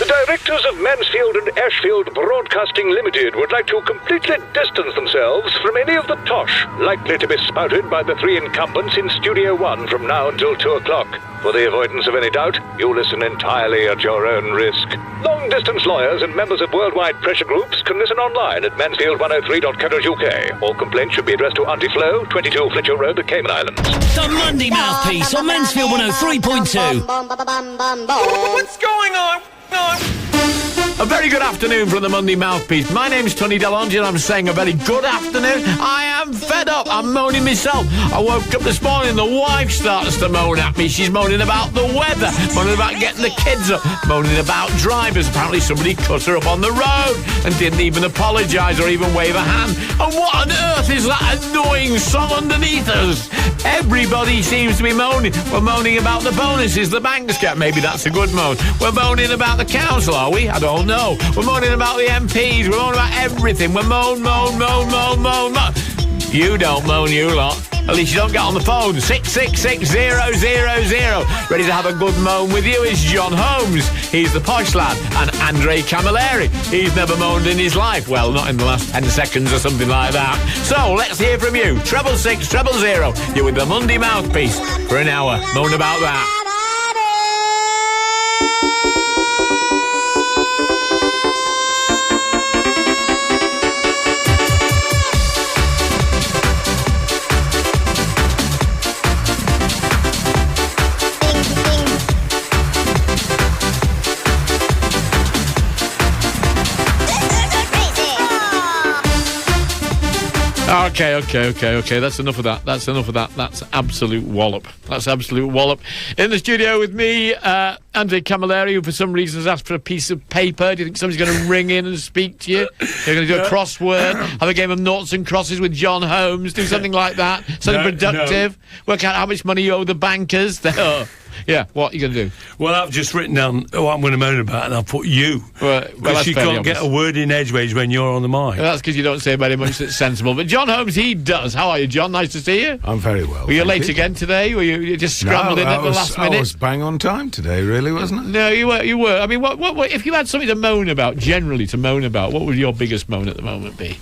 The directors of Mansfield and Ashfield Broadcasting Limited would like to completely distance themselves from any of the tosh likely to be spouted by the three incumbents in Studio 1 from now until 2 o'clock. For the avoidance of any doubt, you listen entirely at your own risk. Long-distance lawyers and members of worldwide pressure groups can listen online at mansfield103.co.uk. All complaints should be addressed to Auntie Flo, 22 Fletcher Road, the Cayman Islands. The Monday Mouthpiece on Mansfield 103.2. What's going on? A very good afternoon from the Monday Mouthpiece. My name's Tony DeLonge and I'm saying a very good afternoon. I am fed up. I'm moaning myself. I woke up this morning, the wife starts to moan at me. She's moaning about the weather, moaning about getting the kids up, moaning about drivers. Apparently somebody cut her up on the road and didn't even apologise or even wave a hand. And what on earth is that annoying song underneath us? Everybody seems to be moaning. We're moaning about the bonuses the banks get. Maybe that's a good moan. We're moaning about the council, are we? I don't know. We're moaning about the MPs. We're moaning about everything. We're moan. You don't moan, you lot. At least you don't get on the phone. 666-000. Ready to have a good moan with you is John Holmes. He's the posh lad. And Andre Camilleri. He's never moaned in his life. Well, not in the last 10 seconds or something like that. So, let's hear from you. 666-000. You're with the Monday Mouthpiece for an hour. Moan about that. Okay. That's enough of that. That's absolute wallop. In the studio with me, Andre Camilleri, who for some reason has asked for a piece of paper. Do you think somebody's going to ring in and speak to you? You're going to do a crossword, have a game of noughts and crosses with John Holmes, do something like that, something productive, work out how much money you owe the bankers. Yeah, what are you going to do? Well, I've just written down what I'm going to moan about, and I'll put you. Because you can't get a word in edgeways when you're on the mic. Well, that's because you don't say very much that's sensible. But John Holmes, he does. How are you, John? Nice to see you. I'm very well. Were you late again today? Were you just scrambled in at the last minute? I was bang on time today, really, wasn't it? No, you were. I mean, what if you had something to moan about, generally to moan about, what would your biggest moan at the moment be?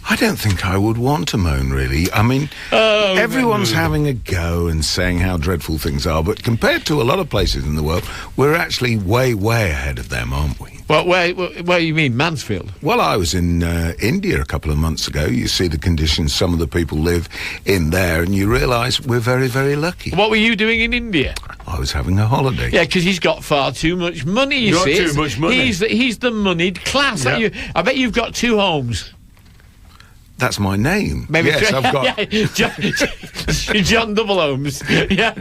I don't think I would want to moan, really. I mean, everyone's having a go and saying how dreadful things are, but compared to a lot of places in the world, we're actually way, way ahead of them, aren't we? Well, where you mean, Mansfield? Well, I was in India a couple of months ago. You see the conditions some of the people live in there, and you realise we're very, very lucky. What were you doing in India? I was having a holiday. Yeah, because he's got far too much money, you see. Too much money. He's the moneyed class. Yeah. I bet you've got 2 homes. That's my name. Maybe yes, I've got... John Double Holmes. Yeah.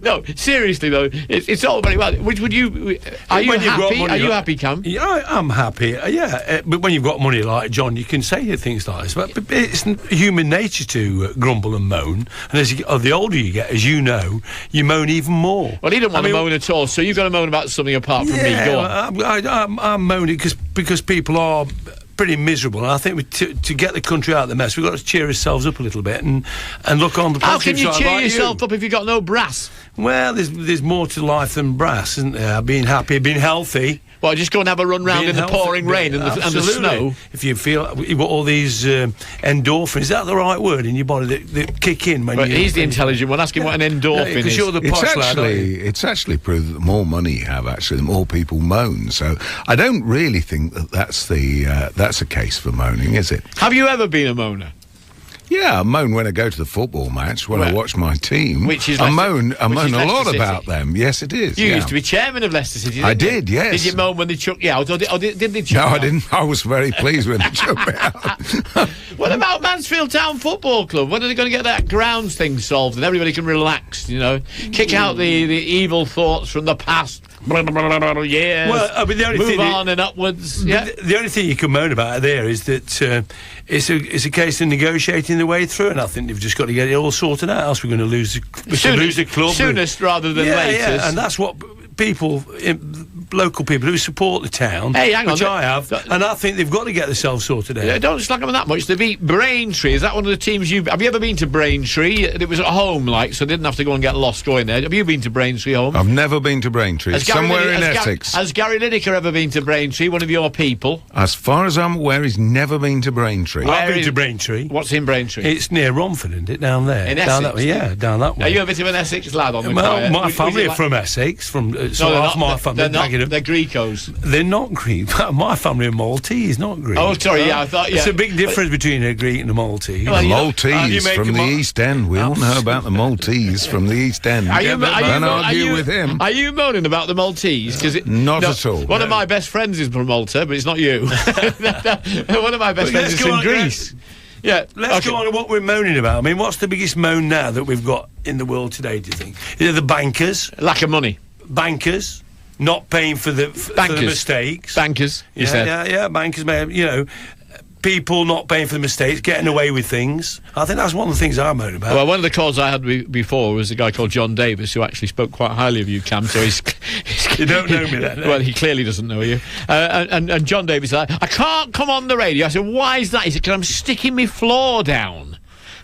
No, seriously, though, it's all very well. Which would you... Are you happy? Are you happy, Cam? Yeah, I'm happy. But when you've got money like John, you can say things like this. But it's human nature to grumble and moan. And the older you get, as you know, you moan even more. Well, he don't want to moan at all, so you've got to moan about something apart from me. Go on. I'm moaning because people are... pretty miserable, and I think to get the country out of the mess, we've got to cheer ourselves up a little bit and look on the positive side. How can you cheer yourself up if you've got no brass? Well, there's more to life than brass, isn't there? Being happy, being healthy. Well, just go and have a run round in the pouring rain and the snow. If you feel you've got all these endorphins, is that the right word in your body that kick in when he's the intelligent one. Ask him what an endorphin is. Because you're the posh lad, aren't you? It's actually proved that the more money you have, actually, the more people moan. So I don't really think that's a case for moaning, is it? Have you ever been a moaner? Yeah, I moan when I go to the football match, when I watch my team. Which is I moan a lot City. About them. Yes, it is. You used to be chairman of Leicester City, didn't I did, yes. Did you moan when they chucked you out, or did they chuck you out? No, I didn't. I was very pleased when they chucked me out. What about Mansfield Town Football Club? When are they going to get that grounds thing solved and everybody can relax, kick out the evil thoughts from the past? Years. Well, I mean, the only move on and upwards. Yeah. The only thing you can moan about there is that it's a case of negotiating the way through, and I think they've just got to get it all sorted out. Else we're going to lose the club. Soonest rather than latest. Yeah, and that's what people local people who support the town, Hey, hang on, which I have, and I think they've got to get themselves sorted out. Don't slack them that much. They beat Braintree. Is that one of the teams have you ever been to Braintree? It was at home, so didn't have to go and get lost going there. Have you been to Braintree home? I've never been to Braintree. It's somewhere in Essex. Has Gary Lineker ever been to Braintree, one of your people? As far as I'm aware, he's never been to Braintree. I've been to Braintree. What's in Braintree? It's near Romford, isn't it? Down there. In down Essex? That way, yeah, down that way. Are you a bit of an Essex lad on the Well, my family are from Essex. Half my family. They're Greekos. They're not Greek. My family are Maltese, not Greek. Oh, sorry, I thought, It's a big difference between a Greek and a Maltese. The Maltese from the East End. We all know about the Maltese from the East End. Don't argue with him. Are you moaning about the Maltese? Not at all. One of my best friends is from Malta, but it's not you. One of my best friends is from Greece. Yeah, let's go on to what we're moaning about. I mean, what's the biggest moan now that we've got in the world today, do you think? Is it the bankers? Lack of money. Bankers not paying for the mistakes. Bankers, you said. Yeah, bankers, people not paying for the mistakes, getting away with things. I think that's one of the things I moan about. Well, one of the calls I had before was a guy called John Davis, who actually spoke quite highly of you, Cam, so he's You don't know me then? Well, he clearly doesn't know you. And John Davis said, I can't come on the radio. I said, why is that? He said, because I'm sticking my floor down.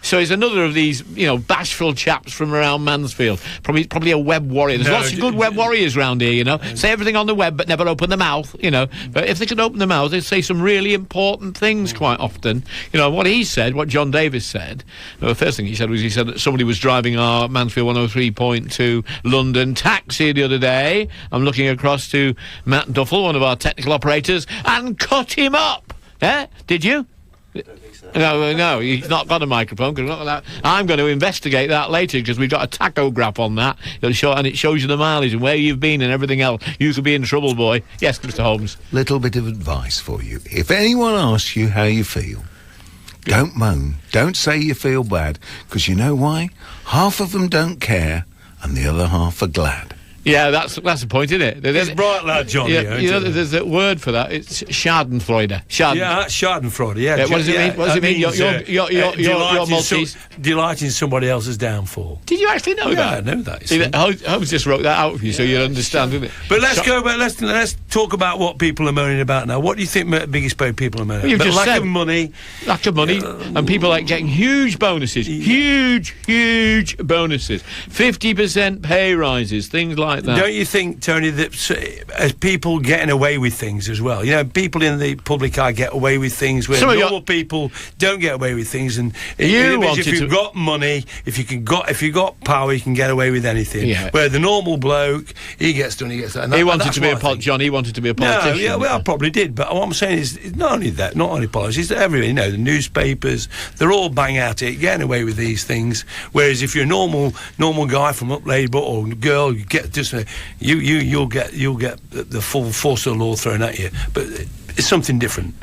So he's another of these, bashful chaps from around Mansfield. Probably a web warrior. There's lots of good web warriors around here, Say everything on the web, but never open the mouth, But if they could open the mouth, they'd say some really important things quite often. What John Davis said, the first thing he said that somebody was driving our Mansfield 103.2 London taxi the other day. I'm looking across to Matt Duffel, one of our technical operators, and cut him up. Did you? No, he's not got a microphone. I'm going to investigate that later because we've got a tachograph on that. And it shows you the mileage and where you've been and everything else. You could be in trouble, boy. Yes, Mr. Holmes. Little bit of advice for you. If anyone asks you how you feel, don't moan. Don't say you feel bad, because you know why? Half of them don't care and the other half are glad. Yeah, that's the point, isn't it? It's bright lad, John. There's a word for that. It's Schadenfreude. Yeah, Schadenfreude. Yeah. What does it mean? What does it mean? You're Maltese. Delighting somebody else's downfall. Did you actually know that? Yeah, I know that. Holmes just wrote that out for you, so you'll understand, didn't it? But let's talk about what people are moaning about now. What do you think the biggest people are moaning about? Lack of money, and people like getting huge bonuses, huge bonuses, 50% pay rises, things like that. Don't you think, Tony, that as people getting away with things as well? People in the public eye get away with things where normal people don't get away with things. And if you've got money, if you got power, you can get away with anything. Yeah. Where the normal bloke, he gets done, he gets that. He wanted to be a politician. No, yeah, well, I probably did. But what I'm saying is, not only that, not only politics, everything. The newspapers, they're all bang at it, getting away with these things. Whereas if you're a normal guy from up Labour or girl, you get just you'll get the full force of the law thrown at you. But it's something different.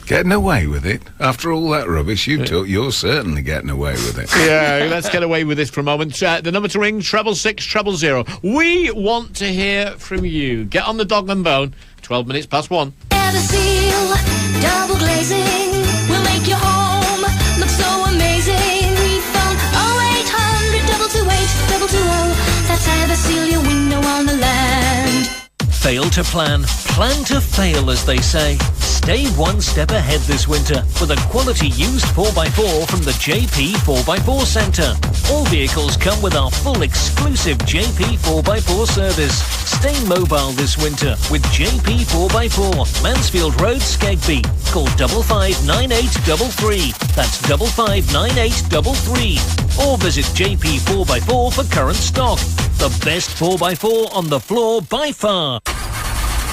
Getting away with it? After all that rubbish you took, you're certainly getting away with it. Yeah, let's get away with this for a moment. The number to ring, 666 000. We want to hear from you. Get on the dog and bone. 12 minutes past 1. Everseal, double glazing, will make your home look so amazing. We phone 0800 228 220. That's Everseal, your window on the land. Fail to plan to fail, as they say. Stay one step ahead this winter with a quality used 4x4 from the JP 4x4 Centre. All vehicles come with our full exclusive JP 4x4 service. Stay mobile this winter with JP 4x4, Mansfield Road, Skegby. Call 559833. That's 559833. Or visit JP 4x4 for current stock. The best 4x4 on the floor by far.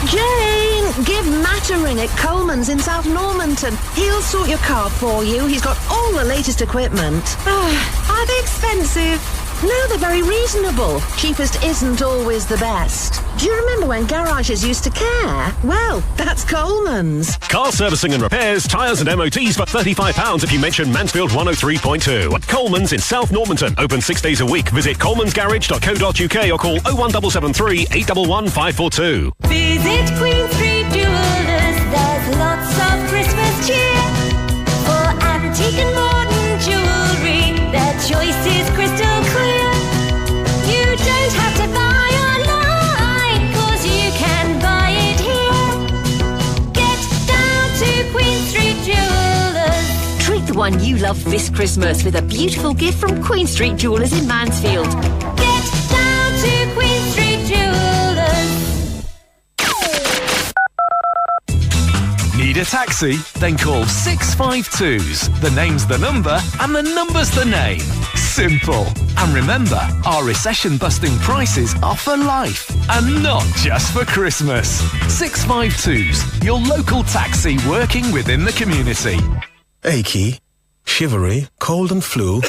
Jane, give Matt a ring at Coleman's in South Normanton. He'll sort your car for you. He's got all the latest equipment. Are they expensive? No, they're very reasonable. Cheapest isn't always the best. Do you remember when garages used to care? Well, that's Coleman's. Car servicing and repairs, tyres and MOTs for £35 if you mention Mansfield 103.2. Coleman's in South Normanton. Open 6 days a week. Visit colemansgarage.co.uk or call 01773 811 542. Visit Queen Street Jewelers. There's lots of Christmas cheer. For antique and modern jewellery, their choice is crystal clear. You don't have to buy online, 'cause you can buy everyone you love this Christmas with a beautiful gift from Queen Street Jewellers in Mansfield. Get down to Queen Street Jewellers. Need a taxi? Then call 652s. The name's the number and the number's the name. Simple. And remember, our recession-busting prices are for life and not just for Christmas. 652s, your local taxi working within the community. Achy, shivery, cold and flu.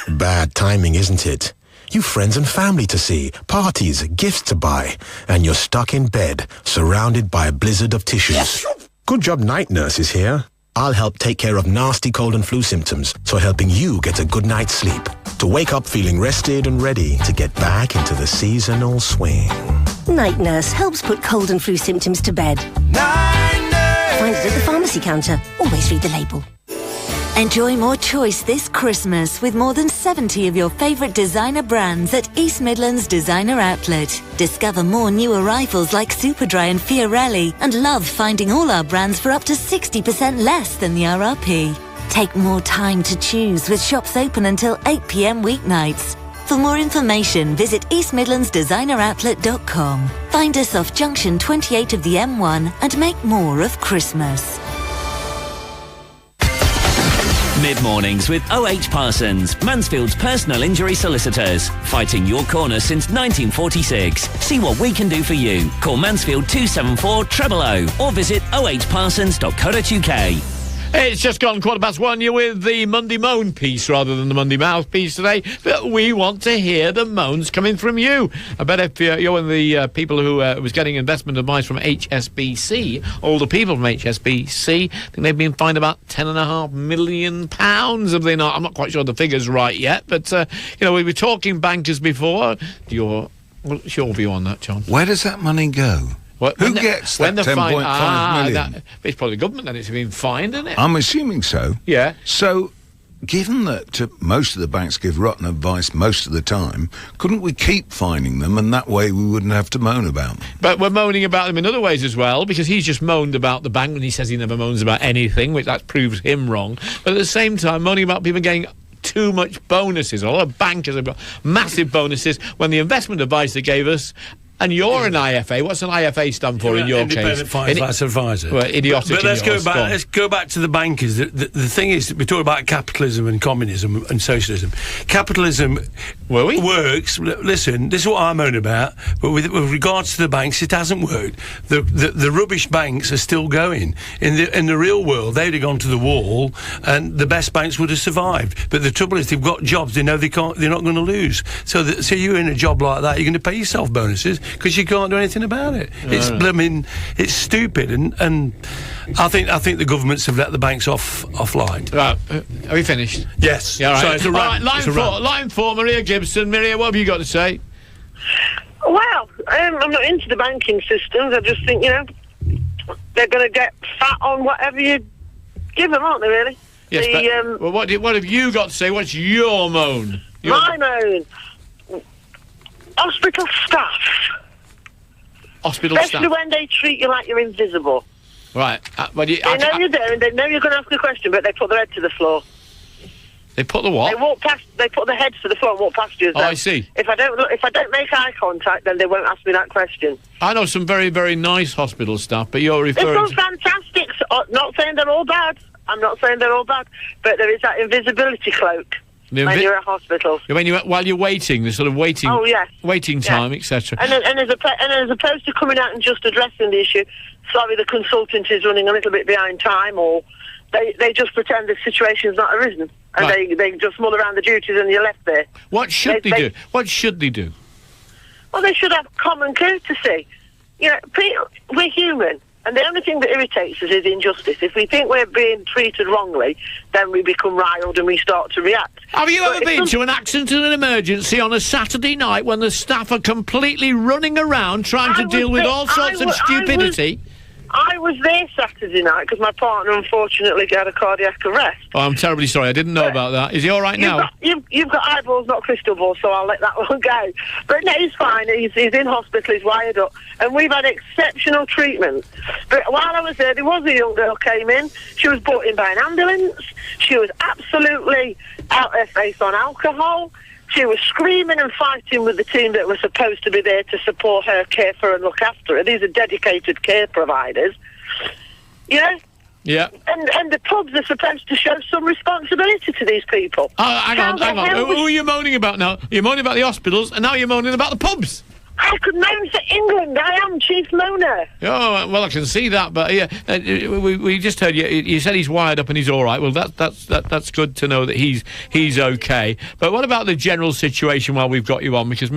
Bad timing, isn't it? You've friends and family to see, parties, gifts to buy, and you're stuck in bed, surrounded by a blizzard of tissues. Good job Night Nurse is here. I'll help take care of nasty cold and flu symptoms, so helping you get a good night's sleep. To wake up feeling rested and ready to get back into the seasonal swing. Night Nurse helps put cold and flu symptoms to bed. Night Nurse! Find it at the pharmacy counter. Always read the label. Enjoy more choice this Christmas with more than 70 of your favourite designer brands at East Midlands Designer Outlet. Discover more new arrivals like Superdry and Fiorelli and love finding all our brands for up to 60% less than the RRP. Take more time to choose with shops open until 8 p.m. weeknights. For more information, visit eastmidlandsdesigneroutlet.com. Find us off junction 28 of the M1 and make more of Christmas. Mid-mornings with OH Parsons, Mansfield's personal injury solicitors. Fighting your corner since 1946. See what we can do for you. Call Mansfield 274 000 or visit ohparsons.co.uk. It's just gone 1:15. You're with the Monday Moan piece rather than the Monday Mouthpiece today, but we want to hear the moans coming from you. I bet if you're one of the people who was getting investment advice from HSBC, all the people from HSBC, I think they've been fined about £10.5 million, have they not? I'm not quite sure the figure's right yet, but, we were talking bankers before. What's your view on that, John? Where does that money go? Who gets that 10.5 million? It's probably the government that it's been fined, isn't it? I'm assuming so. Yeah. So, given that most of the banks give rotten advice most of the time, couldn't we keep fining them and that way we wouldn't have to moan about them? But we're moaning about them in other ways as well, because he's just moaned about the bank when he says he never moans about anything, which that proves him wrong. But at the same time, moaning about people getting too much bonuses. A lot of bankers have got massive bonuses when the investment advice they gave us. And you're an IFA. What's an IFA stand for in your case? Independent Finance Advisor. Well, idiotic. But let's go back to the bankers. The thing is, we talk about capitalism and communism and socialism. Capitalism works. Listen, this is what I'm moaning about. But with regards to the banks, it hasn't worked. The rubbish banks are still going. In the real world, they'd have gone to the wall, and the best banks would have survived. But the trouble is, they've got jobs. They know they're not going to lose. So you're in a job like that, you're going to pay yourself bonuses. Because you can't do anything about it. It's stupid, and I think the governments have let the banks offline. Right, are we finished? Yes. Yeah, right. So it's a rant. Line 4, Maria Gibson. Maria, what have you got to say? Well, I'm not into the banking systems. I just think they're going to get fat on whatever you give them, aren't they? Really? Yes. Well, what have you got to say? What's your moan? My moan. Hospital staff. Especially when they treat you like you're invisible. Right. They know you're there and they know you're going to ask a question, but they put their head to the floor. They put the what? They put their heads to the floor and walk past you. Oh, I see. If I don't make eye contact, then they won't ask me that question. I know some very, very nice hospital staff, but you're referring to... fantastic. Not saying they're all bad. I'm not saying they're all bad, but there is that invisibility cloak. When you're at hospital. While you're waiting, the sort of waiting... Oh, yes. Waiting time, etc. And as opposed to coming out and just addressing the issue, sorry, the consultant is running a little bit behind time, or they just pretend the situation's not arisen. And they just mull around the duties and you're left there. What should they do? What should they do? Well, they should have common courtesy. We're human. And the only thing that irritates us is injustice. If we think we're being treated wrongly, then we become riled and we start to react. Have you ever been to an accident and an emergency on a Saturday night when the staff are completely running around trying to deal with all sorts of stupidity? I was there Saturday night because my partner unfortunately had a cardiac arrest. Oh, I'm terribly sorry. I didn't know about that. Is he all right now? You've got eyeballs, not crystal balls, so I'll let that one go. But no, he's fine. He's in hospital. He's wired up, and we've had exceptional treatment. But while I was there was a young girl came in. She was brought in by an ambulance. She was absolutely out her face on alcohol. She was screaming and fighting with the team that was supposed to be there to support her, care for her and look after her. These are dedicated care providers. Yeah? Yeah. And the pubs are supposed to show some responsibility to these people. Oh, hang on. Who are you moaning about now? You're moaning about the hospitals, and now you're moaning about the pubs. I could moan for England. I am chief moaner. Oh, well, I can see that, but yeah, we just heard you said he's wired up and he's all right. Well, that's good to know that he's okay. But what about the general situation while we've got you on? Because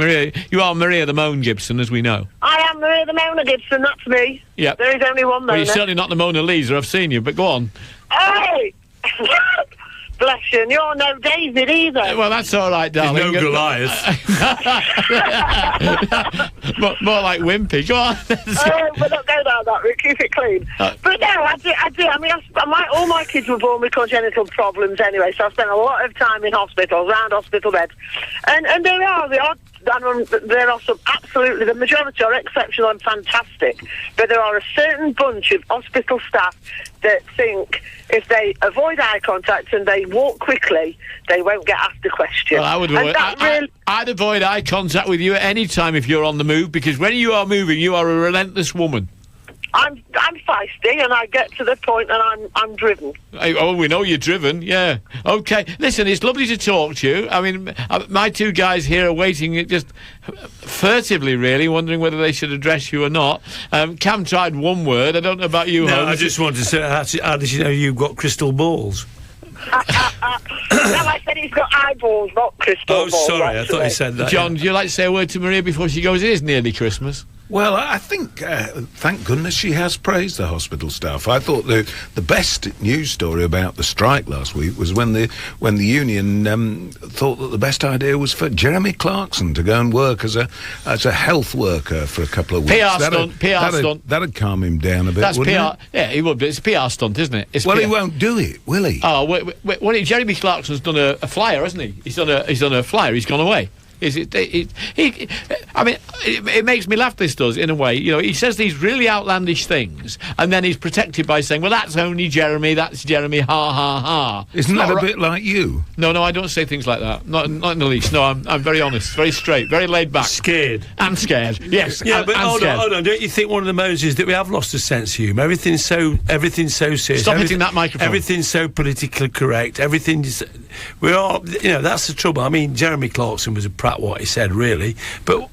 you are Maria the Moan Gibson, as we know. I am Maria the Mona Gibson. That's me. Yeah. There is only one Mona. Well, you're certainly not the Mona Lisa. I've seen you, but go on. Hey! Bless you, and you're no David either. Well, that's all right, darling. He's no Goliath. more like Wimpy. Go on. But don't go down that route. Keep it clean. But no, I do. I mean, all my kids were born with congenital problems anyway, so I spent a lot of time in hospitals, around hospital beds. And there are the odd... there are some absolutely, the majority are exceptional and fantastic, but there are a certain bunch of hospital staff that think if they avoid eye contact and they walk quickly, they won't get asked a question. Well, I'd avoid eye contact with you at any time if you're on the move, because when you are moving, you are a relentless woman. I'm feisty, and I get to the point, and I'm driven. Oh, we know you're driven, yeah. Okay, listen, it's lovely to talk to you. I mean, my two guys here are waiting, just furtively, really, wondering whether they should address you or not. Cam tried one word. I don't know about you, Holmes. I just want to say, how did you know you've got crystal balls? No, I said he's got eyeballs, not crystal balls. Oh, sorry, actually. I thought you said that. John, do you like to say a word to Maria before she goes? It is nearly Christmas. Well, I think, thank goodness she has praised the hospital staff. I thought the best news story about the strike last week was when the union thought that the best idea was for Jeremy Clarkson to go and work as a health worker for a couple of weeks. PR stunt. That'd calm him down a bit, That's wouldn't PR. it? Yeah, he would, but it's a PR stunt, isn't it? It's well, PR. he won't do it, will he? Oh, Jeremy Clarkson's done a flyer, hasn't he? He's done a flyer. He's gone away. I mean, it makes me laugh, this does, in a way. You know, he says these really outlandish things, and then he's protected by saying, well, that's only Jeremy, ha, ha, ha. Isn't that a bit like you? No, I don't say things like that. Not in the least. No, I'm very honest, very straight, very laid back. Scared. I'm scared, yes. Yeah, but hold on. Don't you think one of the moans is that we have lost a sense of humour? Everything's so serious. Stop hitting that microphone. Everything's so politically correct. That's the trouble. I mean, Jeremy Clarkson was a prat what he said, really, but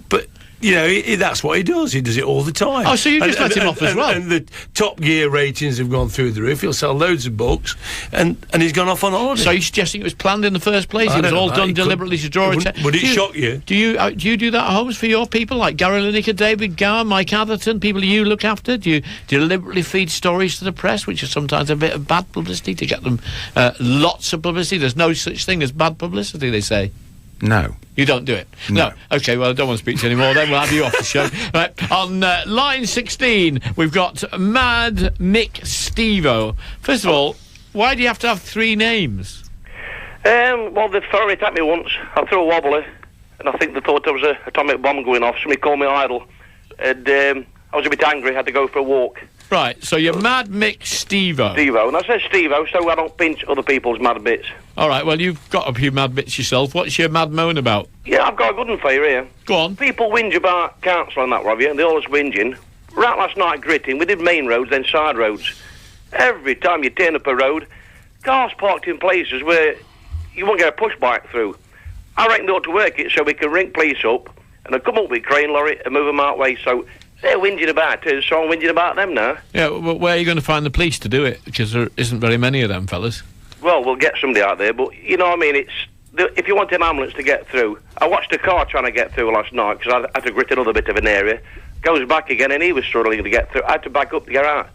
you know, that's what he does. He does it all the time. Oh, so you just let him off as well? And the Top Gear ratings have gone through the roof. He'll sell loads of books, and he's gone off on holiday. So you're suggesting it was planned in the first place? It was all done deliberately to draw attention. Would it shock you? Do you do that at homes for your people, like Gary Lineker, David Gower, Mike Atherton, people you look after? Do you deliberately feed stories to the press, which is sometimes a bit of bad publicity, to get them lots of publicity? There's no such thing as bad publicity, they say. No. You don't do it? No. Okay, well, I don't want to speak to you anymore. Then we'll have you off the show. Right, on line 16, we've got Mad Mick Stevo. First of all, why do you have to have three names? Well, they threw it at me once. I threw a wobbler, and I think they thought there was an atomic bomb going off. Somebody called me idle, and I was a bit angry. I had to go for a walk. Right, so you're Mad Mick Stevo. Stevo, and I said Stevo, so I don't pinch other people's mad bits. All right, well, you've got a few mad bits yourself. What's your mad moan about? Yeah, I've got a good one for you here. Go on. People whinge about council and that, have you, and they're always whinging. Right last night, gritting, we did main roads, then side roads. Every time you turn up a road, cars parked in places where you won't get a push bike through. I reckon they ought to work it so we can ring police up, and they'll come up with a crane lorry and move them our way, so... They're whinging about it, so I'm whinging about them now. Yeah, well, where are you going to find the police to do it? Because there isn't very many of them, fellas. Well, we'll get somebody out there, but you know what I mean? If you want an ambulance to get through... I watched a car trying to get through last night, because I had to grit another bit of an area. Goes back again, and he was struggling to get through. I had to back up to get out.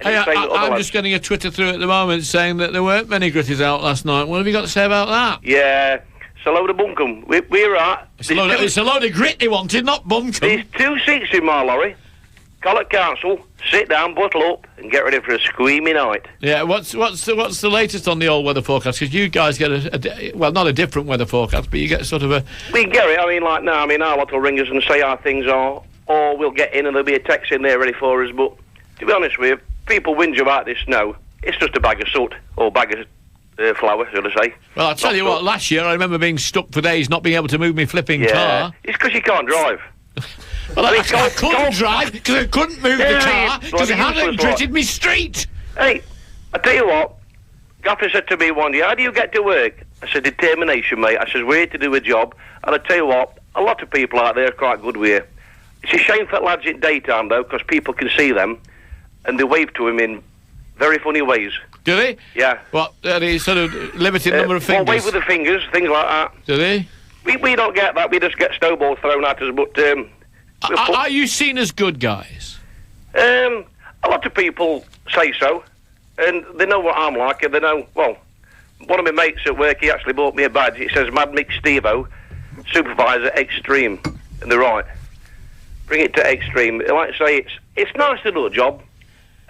I'm just getting a Twitter through at the moment saying that there weren't many gritties out last night. What have you got to say about that? Yeah... It's a load of bunkum. We're right. It's a load of grit they wanted, not bunkum. There's 2 seats in my lorry. call it council, sit down, bottle up, and get ready for a squeamy night. Yeah, what's the latest on the old weather forecast? Because you guys get well, not a different weather forecast, but you get sort of a... We get it. I mean, like now, our lot will ring us and say how things are, or we'll get in and there'll be a text in there ready for us. But to be honest with you, people whinge about this snow. It's just a bag of soot, or bag of flour, should I say. Well, I'll tell you what, last year I remember being stuck for days, not being able to move my flipping car. It's because you can't drive. Well, I couldn't drive because I couldn't move the car because it hadn't gritted me street. Hey, I tell you what, Gaffer said to me one day, how do you get to work? I said, determination, mate. I said, we're here to do a job. And I tell you what, a lot of people out there are quite good with you. It's a shame for lads in daytime, though, because people can see them and they wave to him in very funny ways. Do they? Yeah. What, the sort of limited number of fingers? Well, wave with the fingers, things like that. Do they? We don't get that. We just get snowballs thrown at us, but... are you seen as good guys? A lot of people say so, and they know what I'm like, and they know, well, one of my mates at work, he actually bought me a badge. It says Mad Mick Stevo, Supervisor Extreme, and they're right. Bring it to Extreme. Like I say, it's nice to do a job,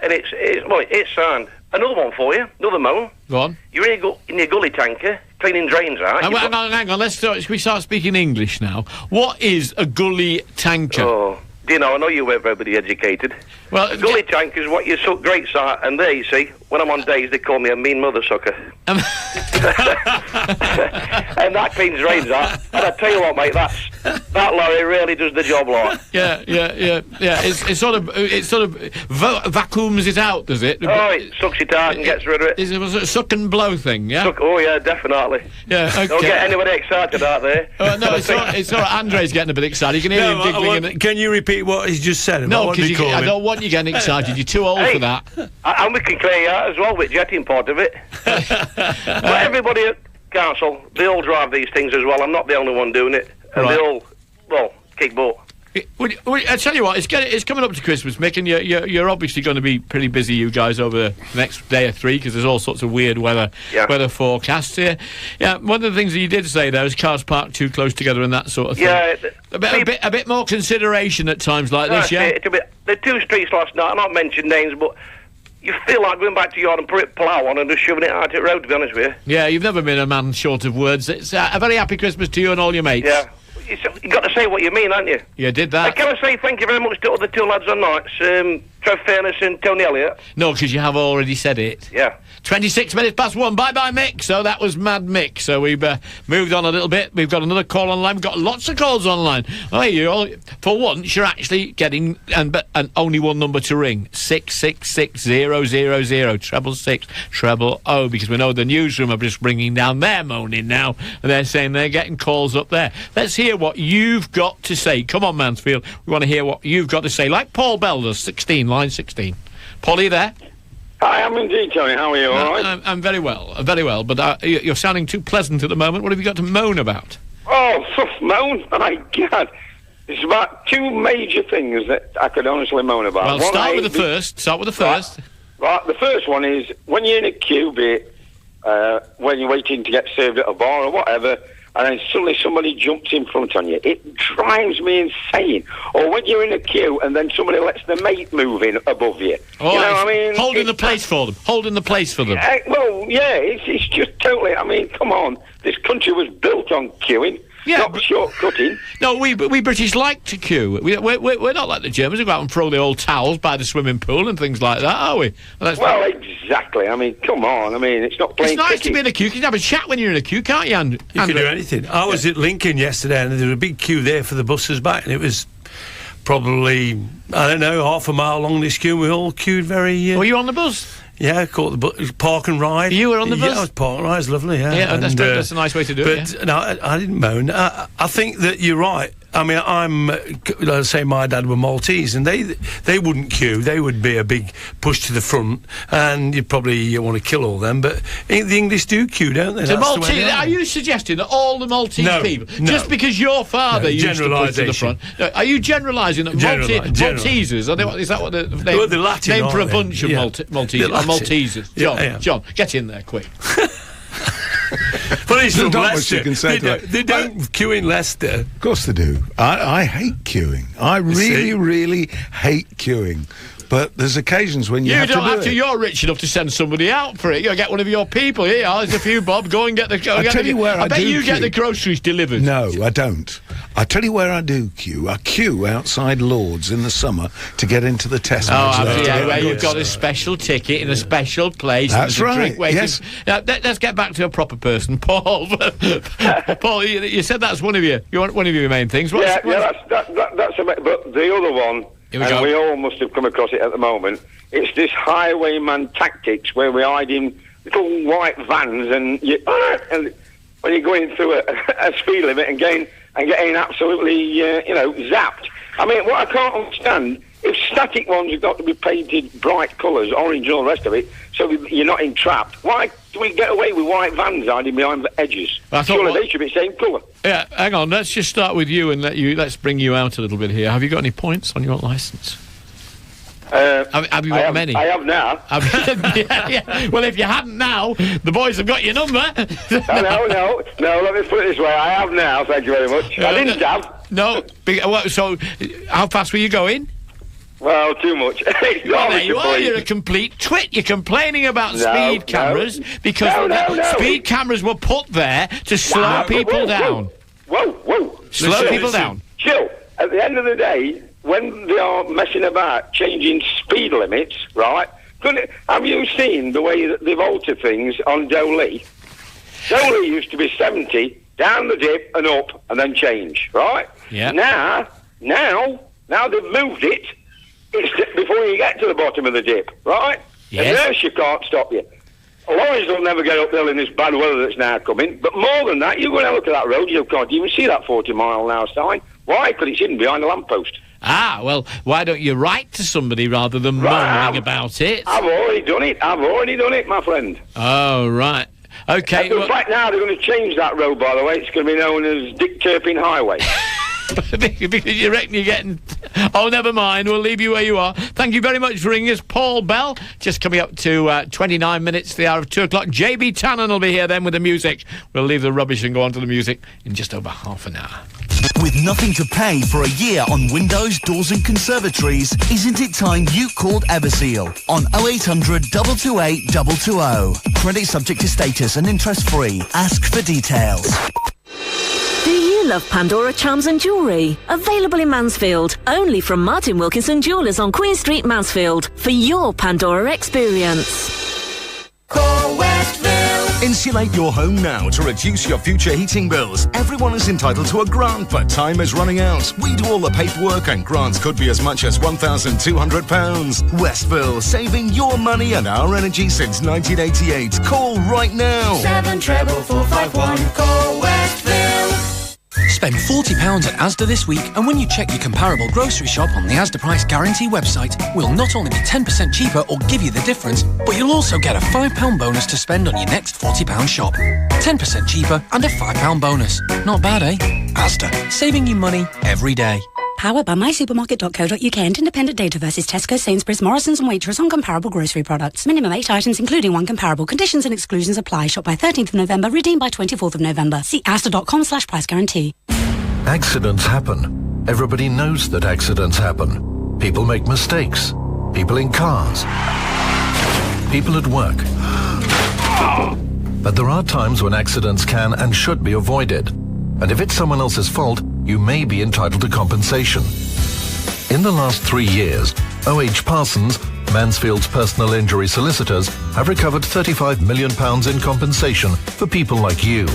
and it's sound. Another one for you, another Moan. Go on. You're in your gully tanker, cleaning drains out. Hang on, should we start speaking English now? What is a gully tanker? Oh, you know, I know you weren't very educated. Well, a gully tanker is what you suck grates at, and there you see, when I'm on days, they call me a mean mother sucker. And that cleans drains out. And I tell you what, mate, that lorry really does the job, like. Yeah. It sort of vacuums it out, does it? Oh, it sucks it out and gets rid of it. Is it a suck and blow thing? Yeah. Oh yeah, definitely. Yeah. Okay. Don't get anybody excited out there. No, it's all right. Andre's getting a bit excited. You can hear him giggling. Can you repeat what he's just said? No, because I don't want you getting excited. You're too old for that. And we can clear you out as well with jetting part of it. But everybody at council, they all drive these things as well. I'm not the only one doing it. And they all, well, kick butt. I tell you what, it's coming up to Christmas, Mick, and you're obviously going to be pretty busy, you guys, over the next day or three, because there's all sorts of weird weather forecasts here. Yeah, one of the things that you did say there is cars parked too close together and that sort of thing. Yeah, a bit more consideration at times like this. Yeah, the two streets last night. I'm not mentioning names, but you feel like going back to your yard and put it plough on and just shoving it out at the road, to be honest with you. Yeah, you've never been a man short of words. It's a very happy Christmas to you and all your mates. Yeah. You've got to say what you mean, haven't you? You did that. Can I say thank you very much to other two lads on nights, Trev Fairness and Tony Elliott? No, because you have already said it. Yeah. 26 minutes past 1. Bye-bye, Mick. So that was Mad Mick. So we've moved on a little bit. We've got another call online. We've got lots of calls online. Oh, for once, you're actually getting and only one number to ring. 666 000 666 000, because we know the newsroom are just bringing down their moaning now, and they're saying they're getting calls up there. Let's hear what you've got to say. Come on, Mansfield. We want to hear what you've got to say. Like Paul Bell does, 16, line 16. Paul, are you there? I am indeed, Tony. How are you? All right? I'm very well, but you're sounding too pleasant at the moment. What have you got to moan about? Oh, moan? My God. There's about two major things that I could honestly moan about. Well, start with the first. Right, the first one is when you're in a queue, when you're waiting to get served at a bar or whatever, and then suddenly somebody jumps in front on you. It drives me insane. Or when you're in a queue and then somebody lets the mate move in above you. Oh, you know what I mean? Holding the place for them. Well, yeah, it's just totally... I mean, come on. This country was built on queuing. Yeah, not shortcutting. No, we British like to queue. We're not like the Germans who go out and throw the old towels by the swimming pool and things like that, are we? Well, exactly. I mean, come on. I mean, it's not playing It's nice cricket. to be in a queue. You can have a chat when you're in a queue, can't you, Andrew? You can do anything. I was at Lincoln yesterday and there was a big queue there for the buses back, and it was probably, I don't know, half a mile long, this queue. We all queued very... Were you on the bus? Yeah, I caught the bus, park and ride. You were on the bus? Yeah, I was park and ride. It's lovely, yeah. Yeah, that's a nice way to do it. But, no, I didn't moan. I think that you're right. I mean, let's say my dad were Maltese, and they wouldn't queue. They would be a big push to the front, and you'd probably want to kill all them. But the English do queue, don't they? Are you suggesting that all the Maltese people, just because your father used to push to the front, are you generalising that Maltesers? Is that what the name for a bunch of Maltesers? Maltesers. John, get in there quick. Well, he's from Not much Leicester. you can say to that. They don't queue in Leicester. Of course they do. I hate queuing. I really hate queuing. But there's occasions when you have to do it. You're rich enough to send somebody out for it. You get one of your people. Here, there's a few, Bob. Go and get the. I tell you where I bet do you queue. get the groceries delivered. No, I don't. I tell you where I do queue. I queue outside Lord's in the summer to get into the Tesco. Where you've got a special ticket in a special place. That's right. Drink waiting. Yes. Now, let's get back to a proper person, Paul. Paul, you said that's one of your main things. That's a bit, but the other one, and we all must have come across it at the moment. It's this highwayman tactics where we're hiding little white vans and when you're going through a speed limit and getting absolutely zapped. I mean, what I can't understand, if static ones have got to be painted bright colours, orange and all the rest of it, so you're not entrapped, why do we get away with white vans hiding behind the edges? Surely they should be the same colour. Yeah, hang on, let's just start with you and let's bring you out a little bit here. Have you got any points on your licence? Have you got many? I have now. Yeah. Well, if you hadn't now, the boys have got your number. No, let me put it this way. I have now, thank you very much. I didn't have. No, so how fast were you going? Well, too much. Well, there you are. You're a complete twit. You're complaining about speed cameras because speed cameras were put there to slow people down. Whoa. Slow people down. Chill. At the end of the day, when they are messing about changing speed limits, right? Have you seen the way that they've altered things on Doley? Doley used to be 70, down the dip and up, and then change, right? Yeah. Now they've moved it. It's before you get to the bottom of the dip, right? Yes. And nurse, you can't stop you. Lorries will never get uphill in this bad weather that's now coming. But more than that, you go and have a look at that road, you can't even see that 40-mile-an-hour sign. Why? Because it's hidden behind a lamppost. Ah, well, why don't you write to somebody rather than moaning about it? I've already done it, my friend. Oh, right. Okay. In fact, now they're going to change that road, by the way. It's going to be known as Dick Turpin Highway. Because you reckon you're getting... Oh, never mind. We'll leave you where you are. Thank you very much for ringing us, Paul Bell. Just coming up to 29 minutes to the hour of 2 o'clock. JB Tannen will be here then with the music. We'll leave the rubbish and go on to the music in just over half an hour. With nothing to pay for a year on windows, doors and conservatories, isn't it time you called Everseal on 0800 228 220. Credit subject to status and interest free. Ask for details. Do you love Pandora charms and jewellery? Available in Mansfield. Only from Martin Wilkinson Jewellers on Queen Street, Mansfield. For your Pandora experience. Call Westville. Insulate your home now to reduce your future heating bills. Everyone is entitled to a grant, but time is running out. We do all the paperwork and grants could be as much as £1,200. Westville, saving your money and our energy since 1988. Call right now. 74451. Call Westville. Spend £40 at Asda this week, and when you check your comparable grocery shop on the Asda Price Guarantee website, we'll not only be 10% cheaper or give you the difference, but you'll also get a £5 bonus to spend on your next £40 shop. 10% cheaper and a £5 bonus. Not bad, eh? Asda, saving you money every day. Powered by mysupermarket.co.uk and independent data versus Tesco, Sainsbury's, Morrisons and Waitrose on comparable grocery products. Minimum 8 items including one comparable. Conditions and exclusions apply. Shop by 13th of November. Redeemed by 24th of November. See asda.com/price guarantee. Accidents happen. Everybody knows that accidents happen. People make mistakes. People in cars. People at work. But there are times when accidents can and should be avoided. And if it's someone else's fault, you may be entitled to compensation. In the last 3 years, O.H. Parsons, Mansfield's personal injury solicitors, have recovered £35 million in compensation for people like you.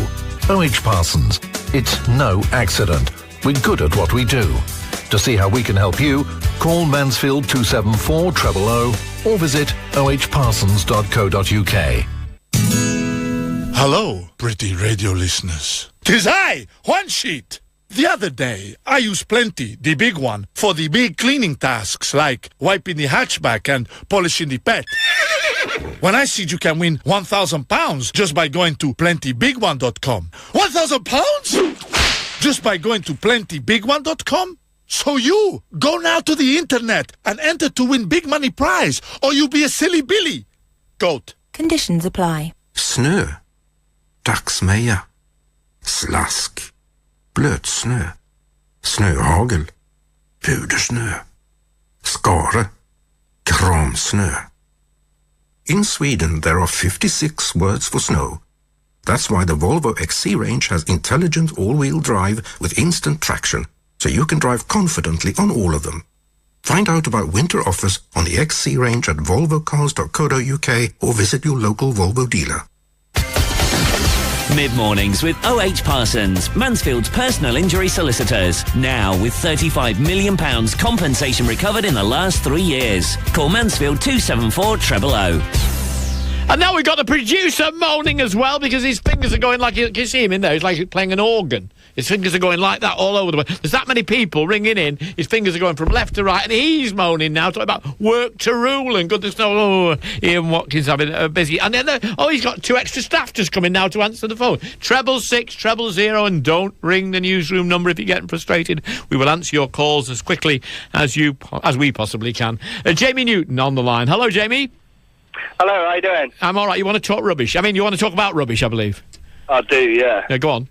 O.H. Parsons. It's no accident. We're good at what we do. To see how we can help you, call Mansfield 274 000 or visit ohparsons.co.uk. Hello, pretty radio listeners. 'Tis I, One Sheet. The other day, I used Plenty, the big one, for the big cleaning tasks like wiping the hatchback and polishing the pet. When I see you can win £1,000 just by going to plentybigone.com. £1,000? Just by going to plentybigone.com? So you, go now to the internet and enter to win big money prize, or you'll be a silly Billy. Goat. Conditions apply. Snur. dagsmeja, slask, blötsnö, snöhagel, pudersnö, skare, kramsnö. In Sweden, there are 56 words for snow. That's why the Volvo XC range has intelligent all-wheel drive with instant traction, so you can drive confidently on all of them. Find out about winter offers on the XC range at volvocars.co.uk or visit your local Volvo dealer. Mid-mornings with OH Parsons, Mansfield's personal injury solicitors. Now with £35 million compensation recovered in the last 3 years. Call Mansfield 274 000. And now we've got the producer moaning as well because his fingers are going like... Can you see him in there? He's like playing an organ. His fingers are going like that all over the way. There's that many people ringing in. His fingers are going from left to right, and he's moaning now, talking about work to rule and goodness knows. Ian Watkins having a busy... And then, he's got 2 extra staff just coming now to answer the phone. 666 000, and don't ring the newsroom number if you're getting frustrated. We will answer your calls as quickly as we possibly can. Jamie Newton on the line. Hello, Jamie. Hello, how you doing? I'm all right. You want to talk rubbish? I mean, you want to talk about rubbish, I believe. I do, yeah. Yeah, go on.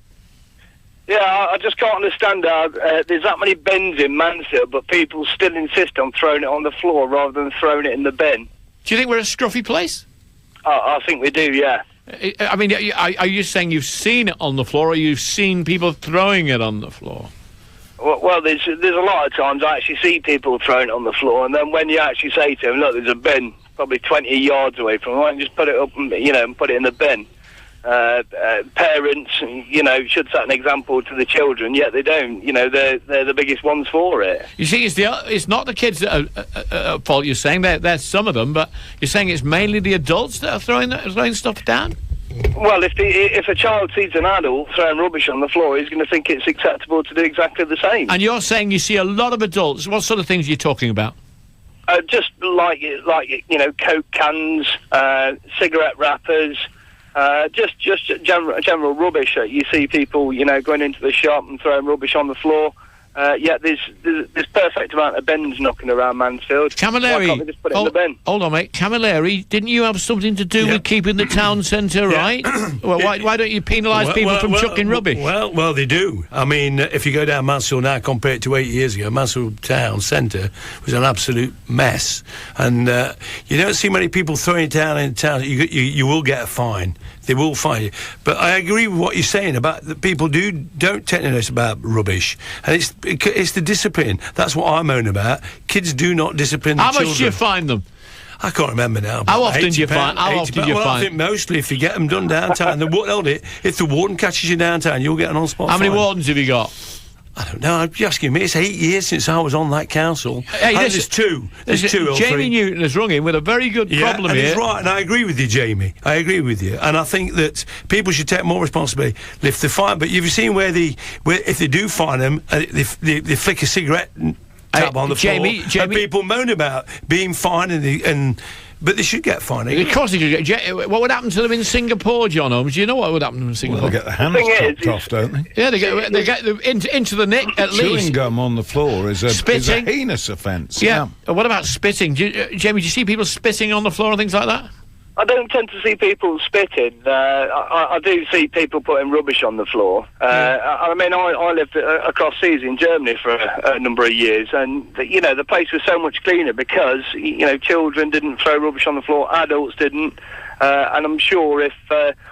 Yeah, I just can't understand how there's that many bins in Mansfield, but people still insist on throwing it on the floor rather than throwing it in the bin. Do you think we're a scruffy place? I think we do, yeah. I mean, are you saying you've seen it on the floor, or you've seen people throwing it on the floor? Well, there's a lot of times I actually see people throwing it on the floor, and then when you actually say to them, look, there's a bin probably 20 yards away from them, why don't you just put it up and, and put it in the bin? Parents, should set an example to the children, yet they don't. They're the biggest ones for it. You see, it's not the kids that are at fault, you're saying. There's some of them, but you're saying it's mainly the adults that are throwing stuff down? Well, if a child sees an adult throwing rubbish on the floor, he's going to think it's acceptable to do exactly the same. And you're saying you see a lot of adults. What sort of things are you talking about? Just like Coke cans, cigarette wrappers, just general rubbish. You see people, going into the shop and throwing rubbish on the floor. Yet there's perfect amount of bins knocking around Mansfield. Camilleri, why can't they just put it in the bin? Hold on, mate. Camilleri, didn't you have something to do with keeping the town centre right? Well, why don't you penalise people from chucking rubbish? Well, they do. I mean, if you go down Mansfield now, compared to 8 years ago, Mansfield town centre was an absolute mess, and you don't see many people throwing it down in town. You will get a fine. They will fine you. But I agree with what you're saying about that people don't take notice about rubbish, and it's the discipline. That's what I'm moaning about. Kids do not discipline the children. How much do you fine them? I can't remember now. How often do you fine? I think mostly if you get them done downtown. If the warden catches you downtown, you'll get an on-spot fine. How many wardens have you got? I don't know. You're asking me. It's 8 years since I was on that council. Hey, there's two. There's two or Jamie three. Newton has rung in with a very good problem here. He's right, and I agree with you, Jamie. I agree with you, and I think that people should take more responsibility. If they fine, but you've seen where if they do fine them, they flick a cigarette tab on the floor, and people moan about being fined but they should get fined. Of course they should get. What would happen to them in Singapore, John Holmes? Do you know what would happen to them in Singapore? Well, they get the hands chopped off, don't they? Yeah, they get into the neck at least. Chewing gum on the floor is a heinous offence. Yeah. What about spitting? Jamie, do you see people spitting on the floor and things like that? I don't tend to see people spitting. I do see people putting rubbish on the floor. I mean, I lived across seas in Germany for a number of years, and the place was so much cleaner because children didn't throw rubbish on the floor, adults didn't, and I'm sure if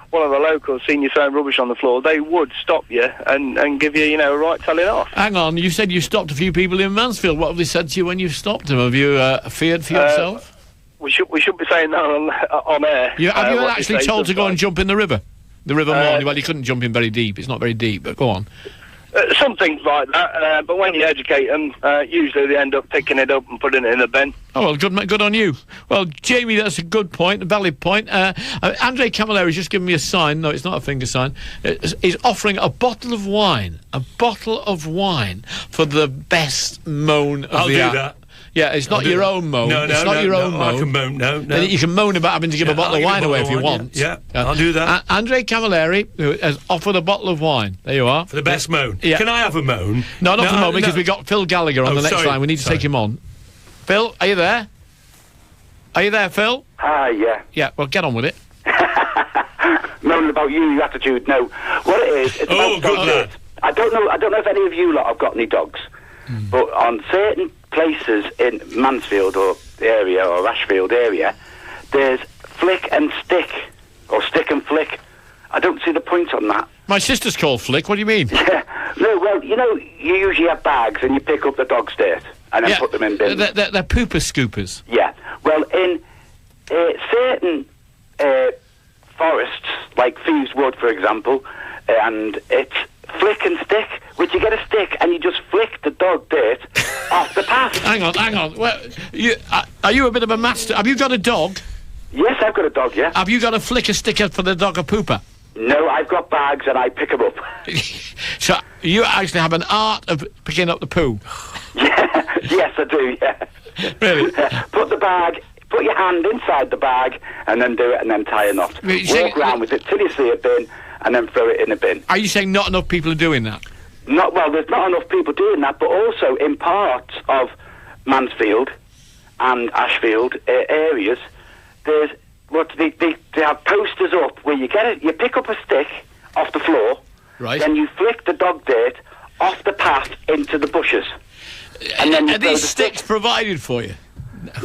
one of the locals seen you throwing rubbish on the floor, they would stop you and give you a right telling off. Hang on, you said you stopped a few people in Mansfield. What have they said to you when you stopped them? Have you feared for yourself? We should be saying that on air. Have you actually told to go and jump in the river? The River Moan? Well, you couldn't jump in very deep. It's not very deep, but go on. Some things like that, but when you educate them, usually they end up picking it up and putting it in a bin. Oh, well, good on you. Well, Jamie, that's a good point, a valid point. Andre Camilleri just given me a sign. No, it's not a finger sign. He's offering a bottle of wine for the best moan of I'll the do app. that. Yeah, it's not your own moan. No, it's not your own moan. I can moan. No. You can moan about having to give a bottle of wine away if you want. Yeah, I'll do that. Andre Camilleri has offered a bottle of wine. There you are. For the best moan. Yeah. Can I have a moan? No, not for the moment, because we've got Phil Gallagher on the next line. We need to take him on. Phil, are you there? Are you there, Phil? Hi, yeah. Yeah, well, get on with it. Moaning about you, your attitude. No, what it is, it's about good dog lad. dates. I don't know if any of you lot have got any dogs, but on certain places in Mansfield or area or Ashfield area, there's flick and stick, or stick and flick. I don't see the point on that. My sister's called Flick. What do you mean? Yeah. No, well, you know, you usually have bags and you pick up the dog's dirt and then put them in bins. They're pooper scoopers. Yeah. Well, in certain forests, like Thieves Wood, for example, and it's flick and stick, which you get a stick and you just flick the dog dirt off the path. Hang on. Well, are you a bit of a master? Have you got a dog? Yes, I've got a dog, yeah. Have you got a flicker sticker for the dog a pooper? No, I've got bags and I pick them up. So you actually have an art of picking up the poo? Yeah, yes, I do, yeah. Really? Put your hand inside the bag and then do it and then tie a knot. Walk around with it till you see a bin and then throw it in a bin. Are you saying not enough people are doing that? There's not enough people doing that, but also in parts of Mansfield and Ashfield areas, there's they have posters up where you pick up a stick off the floor, right? Then you flick the dog dirt off the path into the bushes, and then are these sticks provided for you?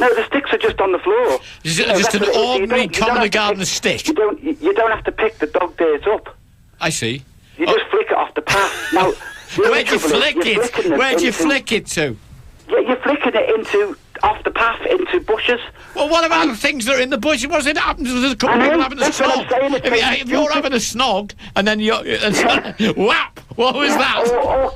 No, the sticks are just on the floor. Just an ordinary common garden stick. You don't have to pick the dog dirt up. I see. You just flick it off the path. Now, where'd you flick it? Where'd you flick it to? Yeah, you're flicking it off the path into bushes. Well, what about the things that are in the bushes? What's it happens if there's a couple of people having a snog? If you're having a snog and then you're whap, what was that? Or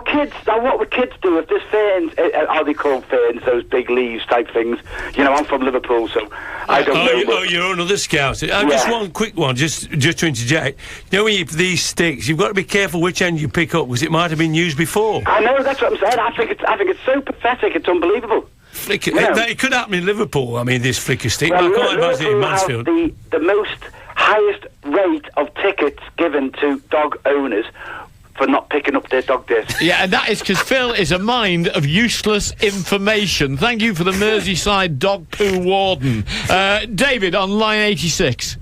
kids. Now, what would kids do if there's ferns? Are they called ferns? Those big leaves type things. You know, I'm from Liverpool, so I don't know. You're another scout. Just one quick one, just to interject. You know, when these sticks, you've got to be careful which end you pick up because it might have been used before. I know, that's what I'm saying. I think it's so pathetic. It's unbelievable. Flicker. It could happen in Liverpool. I mean, this flicker stick. I can't imagine it in Mansfield. The most highest rate of tickets given to dog owners for not picking up their dog dirt. Yeah, and that is because Phil is a mind of useless information. Thank you for the Merseyside dog poo warden. David on line 86.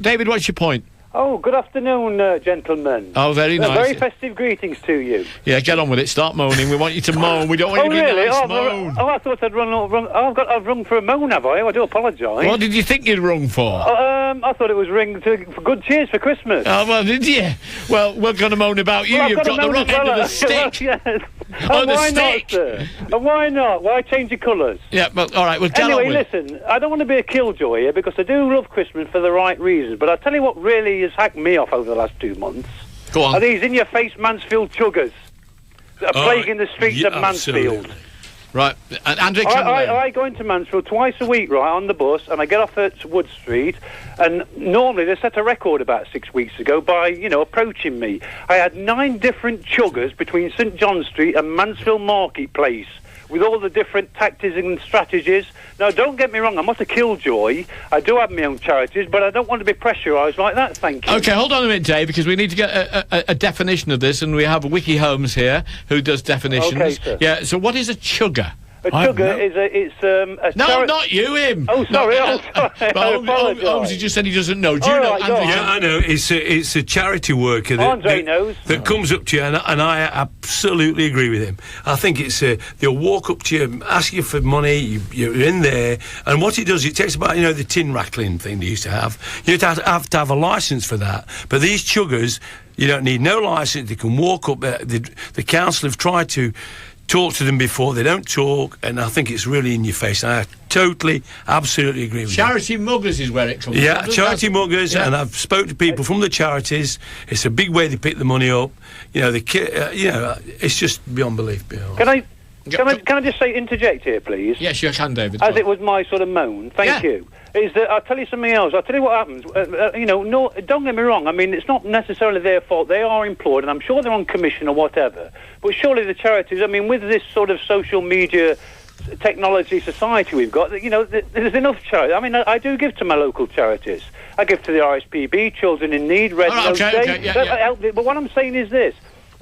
David, what's your point? Oh, good afternoon, gentlemen. Oh, very nice. Very festive greetings to you. Yeah, get on with it. Start moaning. We want you to moan. We don't want you to be really? nice. Moan. I thought I'd rung. I've rung for a moan, have I? I do apologise. What did you think you'd rung for? I thought it was ring for good cheers for Christmas. Oh, well, did you? Well, we're going to moan about you. Well, You've got the wrong end of the stick. Yes. Oh, the why stick. Not, sir? And why not? Why change your colours? Yeah, well, all right, well, get anyway, on with listen, I don't want to be a killjoy here because I do love Christmas for the right reasons, but I'll tell you what really has hacked me off over the last 2 months. Go on. Are these in-your-face Mansfield chuggers that are plaguing the streets of Mansfield? Absolutely. Right, and Andrew, I go into Mansfield twice a week, right, on the bus, and I get off at Wood Street, and normally they set a record about 6 weeks ago by, approaching me. I had 9 different chuggers between St John Street and Mansfield Marketplace, with all the different tactics and strategies. Now, don't get me wrong, I'm not a killjoy. I do have my own charities, but I don't want to be pressurised like that, thank you. OK, hold on a minute, Dave, because we need to get a definition of this, and we have Wiki Holmes here, who does definitions. OK, sir. Yeah, so what is a chugger? A chugger is a... No, not you, him. Oh, sorry, sorry. Holmes, he just said he doesn't know. Do you know, Andrew? Yeah, I know. It's a charity worker that comes up to you, and I absolutely agree with him. I think it's they'll walk up to you, ask you for money, you're in there, and what it does, it takes about, the tin rattling thing they used to have. You have to have a licence for that. But these chuggers, you don't need no licence. They can walk up there. The council have tried to talk to them before, they don't talk, and I think it's really in your face. I totally, absolutely agree with you. Charity muggers is where it comes from. Yeah, charity muggers, and I've spoken to people from the charities. It's a big way they pick the money up. It's just beyond belief. Can I just interject here, please? Yes, you can, David. As it was my sort of moan. Thank you. Is that I'll tell you something else. I'll tell you what happens. No, don't get me wrong. I mean, it's not necessarily their fault. They are employed, and I'm sure they're on commission or whatever. But surely the charities. I mean, with this sort of social media technology society we've got, there's enough charity. I mean, I do give to my local charities. I give to the RSPB, Children in Need, Red Nose Day. But what I'm saying is this.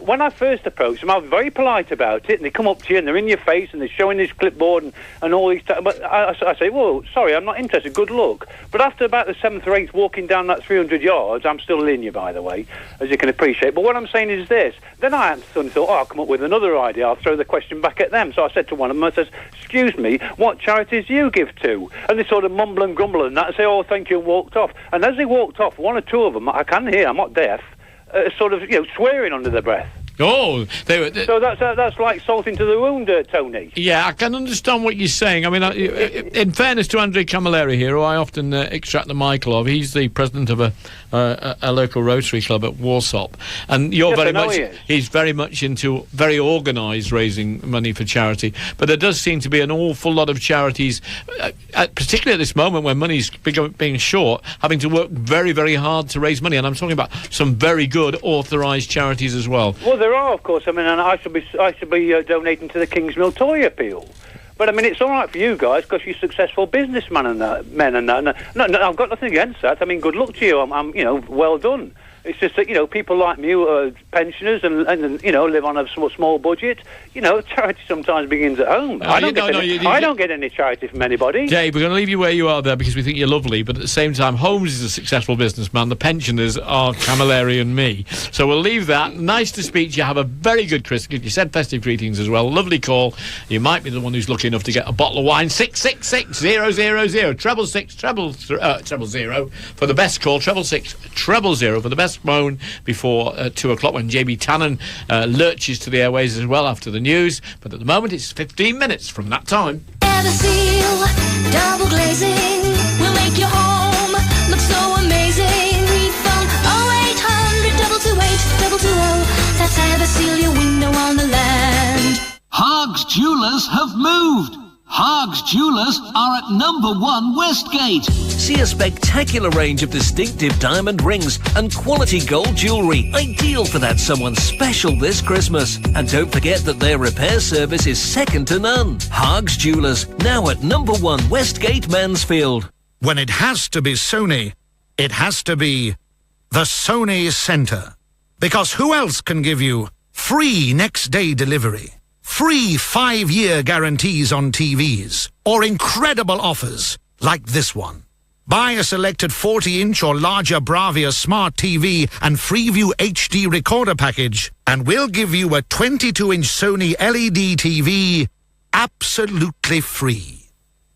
when I first approached them, I was very polite about it, and they come up to you and they're in your face and they're showing this clipboard and all these... But I say, well, sorry, I'm not interested, good luck. But after about the 7th or 8th walking down that 300 yards, I'm still in you, by the way, as you can appreciate. But what I'm saying is this. Then I suddenly thought, I'll come up with another idea. I'll throw the question back at them. So I said to one of them, I says, excuse me, what charities do you give to? And they sort of mumble and grumble and that and say, oh, thank you, and walked off. And as they walked off, one or two of them, I can hear, I'm not deaf, sort of, swearing under their breath. Oh, so that's like salt into the wound, Tony. Yeah, I can understand what you're saying. I mean, in fairness to Andre Camilleri here, who I often extract the Michael of, he's the president of a local Rotary club at Warsop, and he's very much into very organised raising money for charity. But there does seem to be an awful lot of charities, particularly at this moment when money's being short, having to work very, very hard to raise money. And I'm talking about some very good authorised charities as well. Well, there are, of course. I mean, and I should be donating to the Kingsmill Toy Appeal. But I mean, it's all right for you guys because you're successful businessmen and men and that. No, I've got nothing against that. I mean, good luck to you. I'm well done. It's just that, people like me who are pensioners and live on a small budget, charity sometimes begins at home. I don't get any charity from anybody. Dave, we're going to leave you where you are there because we think you're lovely, but at the same time, Holmes is a successful businessman. The pensioners are Camilleri and me. So we'll leave that. Nice to speak to you. Have a very good Christmas. You said festive greetings as well. Lovely call. You might be the one who's lucky enough to get a bottle of wine. 666-000. Treble 6, treble 0 for the best call. Treble 6, treble 0 for the best Moan before 2 o'clock when JB Tannen lurches to the airways as well after the news. But at the moment it's 15 minutes from that time. Everseal double glazing will make your home look so amazing. We phone 0800 228 220. That's Everseal, your window on the land. Haag's Jewellers have moved. Haag's Jewellers are at number 1 Westgate. See a spectacular range of distinctive diamond rings and quality gold jewellery, ideal for that someone special this Christmas. And don't forget that their repair service is second to none. Haag's Jewellers, now at number 1 Westgate, Mansfield. When it has to be Sony, it has to be the Sony Centre. Because who else can give you free next-day delivery, free 5-year guarantees on TVs, or incredible offers like this one? Buy a selected 40-inch or larger Bravia Smart TV and Freeview HD recorder package, and we'll give you a 22-inch Sony LED TV absolutely free.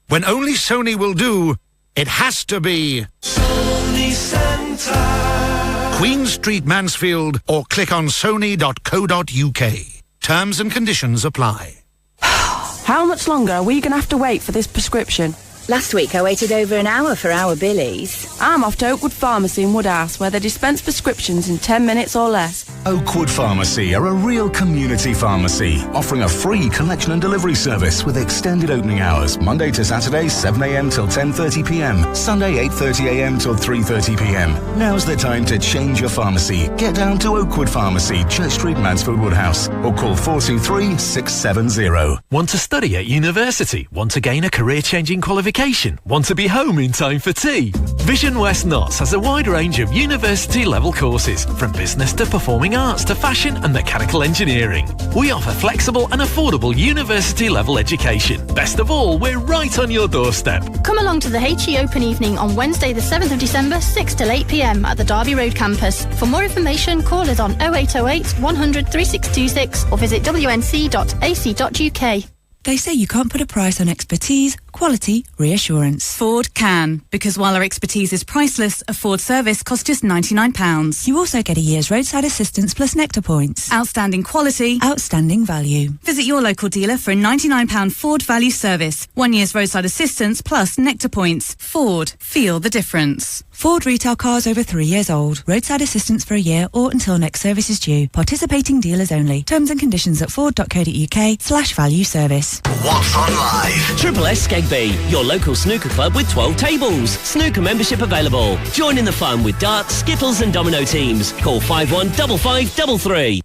When only Sony will do, it has to be Sony Centre. Queen Street, Mansfield, or click on sony.co.uk. Terms and conditions apply. How much longer are we going to have to wait for this prescription? Last week I waited over an hour for our Billies. I'm off to Oakwood Pharmacy in Woodhouse, where they dispense prescriptions in 10 minutes or less. Oakwood Pharmacy are a real community pharmacy, offering a free collection and delivery service with extended opening hours, Monday to Saturday, 7 a.m. till 10:30 p.m, Sunday 8:30 a.m. till 3:30 p.m. Now's the time to change your pharmacy. Get down to Oakwood Pharmacy, Church Street, Mansfield Woodhouse, or call 423 670. Want to study at university? Want to gain a career-changing qualification? Want to be home in time for tea? Vision West Notts has a wide range of university-level courses, from business to performing arts to fashion and mechanical engineering. We offer flexible and affordable university-level education. Best of all, we're right on your doorstep. Come along to the HE Open Evening on Wednesday the 7th of December, 6 till 8 p.m. at the Derby Road campus. For more information, call us on 0808 100 3626 or visit wnc.ac.uk. They say you can't put a price on expertise, quality, reassurance. Ford can, because while our expertise is priceless, a Ford service costs just £99. You also get a year's roadside assistance plus Nectar points. Outstanding quality. Outstanding value. Visit your local dealer for a £99 Ford value service. 1 year's roadside assistance plus Nectar points. Ford. Feel the difference. Ford retail cars over 3 years old. Roadside assistance for a year or until next service is due. Participating dealers only. Terms and conditions at ford.co.uk/value service. What's on live? Triple S Skegby, your local snooker club with 12 tables. Snooker membership available. Join in the fun with darts, skittles and domino teams. Call 515533.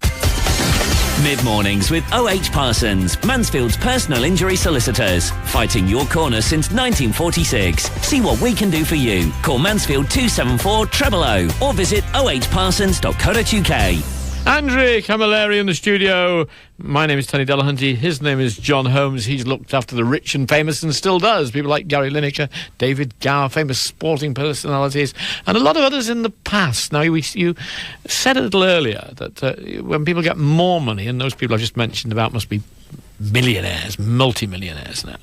Mid-mornings with O.H. Parsons, Mansfield's personal injury solicitors. Fighting your corner since 1946. See what we can do for you. Call Mansfield 274 000 or visit ohparsons.co.uk. Andre Camilleri in the studio. My name is Tony Delahunty. His name is John Holmes. He's looked after the rich and famous and still does. People like Gary Lineker, David Gower, famous sporting personalities, and a lot of others in the past. Now, you said a little earlier that when people get more money, and those people I've just mentioned about must be millionaires, multi-millionaires now.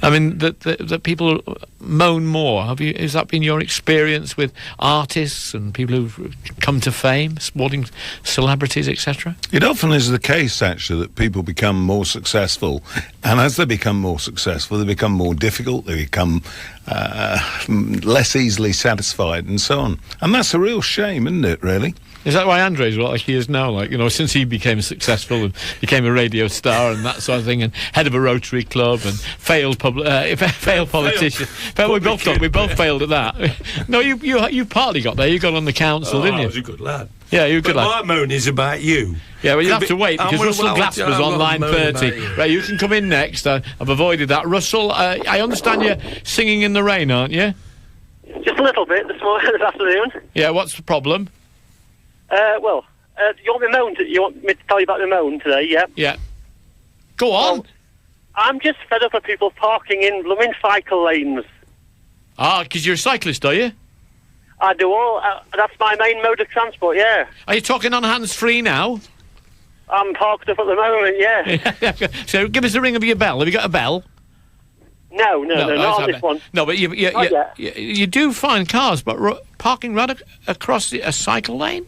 I mean, that people moan more. Has that been your experience with artists and people who've come to fame, sporting celebrities, etc.? It often is the case, actually, that people become more successful, and as they become more successful, they become more difficult, they become less easily satisfied, and so on. And that's a real shame, isn't it, really? Is that why Andre's like he is now? Like, you know, since he became successful and became a radio star and that sort of thing, and head of a Rotary Club and failed politician. We both failed at that. No, you partly got there. You got on the council, didn't you? I was a good lad. Yeah, you're a good lad. My moan is about you. Yeah, well, you have to wait because Russell Glasper's on line 30. Right, you can come in next. I've avoided that. Russell, I understand you're singing in the rain, aren't you? Just a little bit this afternoon. Yeah, what's the problem? You want me to tell you about the Moan today, yeah? Yeah. Go on. Well, I'm just fed up of people parking in blooming cycle lanes. Ah, because you're a cyclist, are you? I do all. That's my main mode of transport, yeah. Are you talking on hands-free now? I'm parked up at the moment, yeah. So give us a ring of your bell. Have you got a bell? No, not on this one. No, but you do find cars, but parking right across a cycle lane?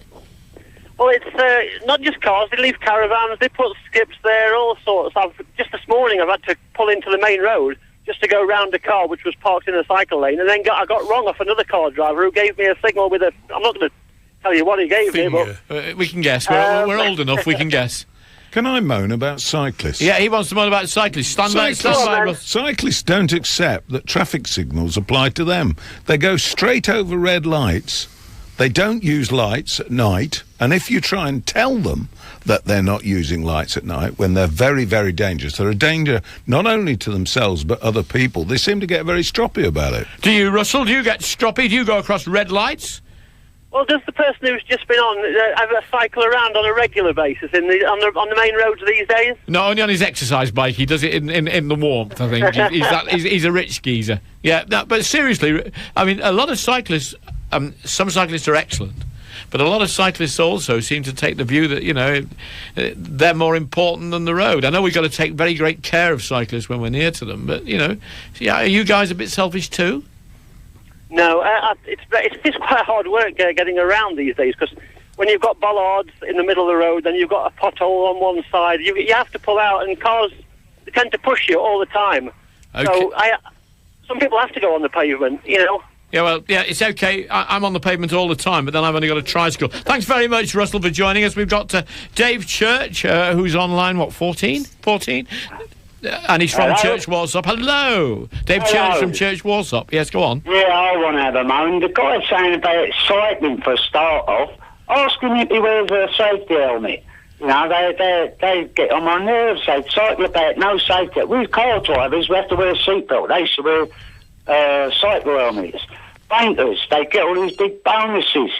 Well, it's not just cars. They leave caravans. They put skips there, all sorts. Just this morning, I've had to pull into the main road just to go round a car which was parked in a cycle lane, and then I got wrong off another car driver who gave me a signal with a... I'm not going to tell you what he gave me, but... we can guess. We're old enough, we can guess. Can I moan about cyclists? Yeah, he wants to moan about cyclists. Stand by. Cyclists don't accept that traffic signals apply to them. They go straight over red lights. They don't use lights at night. And if you try and tell them that they're not using lights at night when they're very, very dangerous, they're a danger not only to themselves but other people, they seem to get very stroppy about it. Do you, Russell? Do you get stroppy? Do you go across red lights? Well, does the person who's just been on have a cycle around on a regular basis on the main roads these days? No, only on his exercise bike. He does it in the warmth, I think. He's a rich geezer. Yeah, but seriously, I mean, a lot of cyclists, some cyclists are excellent, but a lot of cyclists also seem to take the view that, you know, they're more important than the road. I know we've got to take very great care of cyclists when we're near to them, but, you know, are you guys a bit selfish too? No, it's quite hard work getting around these days, because when you've got bollards in the middle of the road, then you've got a pothole on one side, you have to pull out, and cars tend to push you all the time. Okay. So some people have to go on the pavement, you know. Yeah, well, yeah, it's okay. I'm on the pavement all the time, but then I've only got a tricycle. Thanks very much, Russell, for joining us. We've got Dave Church, who's on line, 14? And he's from Church Walsop. Hello! Dave Church from Church Walsop. Yes, go on. Yeah, I want to have a moan. The guy's saying about cycling for a start off. Ask him if he wears a safety helmet. You know, they get on my nerves. They cycle about no safety. We car drivers, we have to wear a seatbelt. They should wear cycle helmets. Painters, they get all these big bonuses.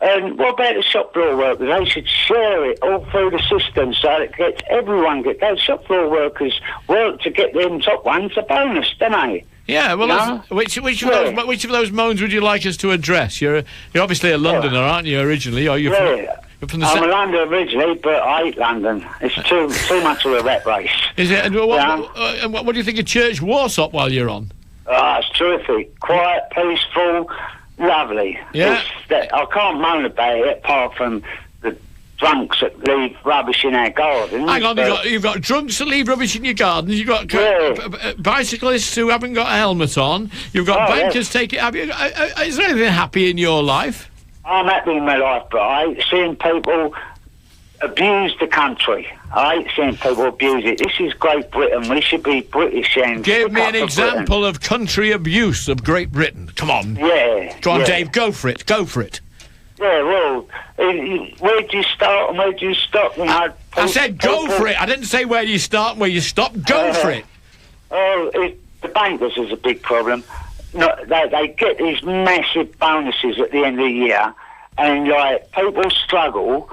And what about the shop floor workers? They should share it all through the system so that everyone gets those shop floor workers work to get them top ones a bonus, don't they? Yeah, well, which of those moans would you like us to address? You're obviously a Londoner, aren't you, originally? Or you're from I'm a Londoner originally, but I hate London. It's too much of a rat race. Is it? And what do you think of Church Walsop while you're on? It's terrific. Quiet, peaceful, lovely. Yeah. I can't moan about it apart from the drunks that leave rubbish in our gardens. Hang on, you've got drunks that leave rubbish in your gardens, you've got bicyclists who haven't got a helmet on, you've got bankers taking... Is there anything happy in your life? I'm happy in my life, but I hate seeing people abuse the country. I hate seeing people abuse it. This is Great Britain. We should be British and... Give me an example of country abuse of Great Britain. Come on. Yeah. Go on, Dave, go for it. Go for it. Yeah, well, where do you start and where do you stop? You know, I said go for it. I didn't say where you start and where you stop. Go for it. The bankers is a big problem. No, they get these massive bonuses at the end of the year, and like people struggle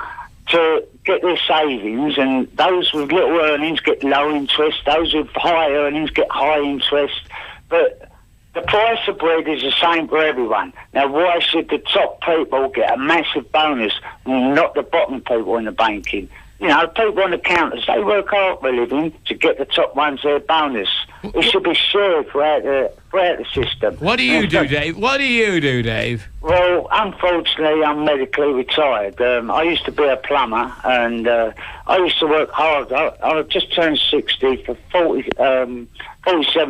to get their savings, and those with little earnings get low interest, those with high earnings get high interest, but the price of bread is the same for everyone. Now, why should the top people get a massive bonus and not the bottom people in the banking? You know, people on the counters, they work hard for a living to get the top ones their bonus. It should be shared throughout the system. What do you do, Dave? What do you do, Dave? Well, unfortunately, I'm medically retired. I used to be a plumber, and I used to work hard. I just turned 60 for 47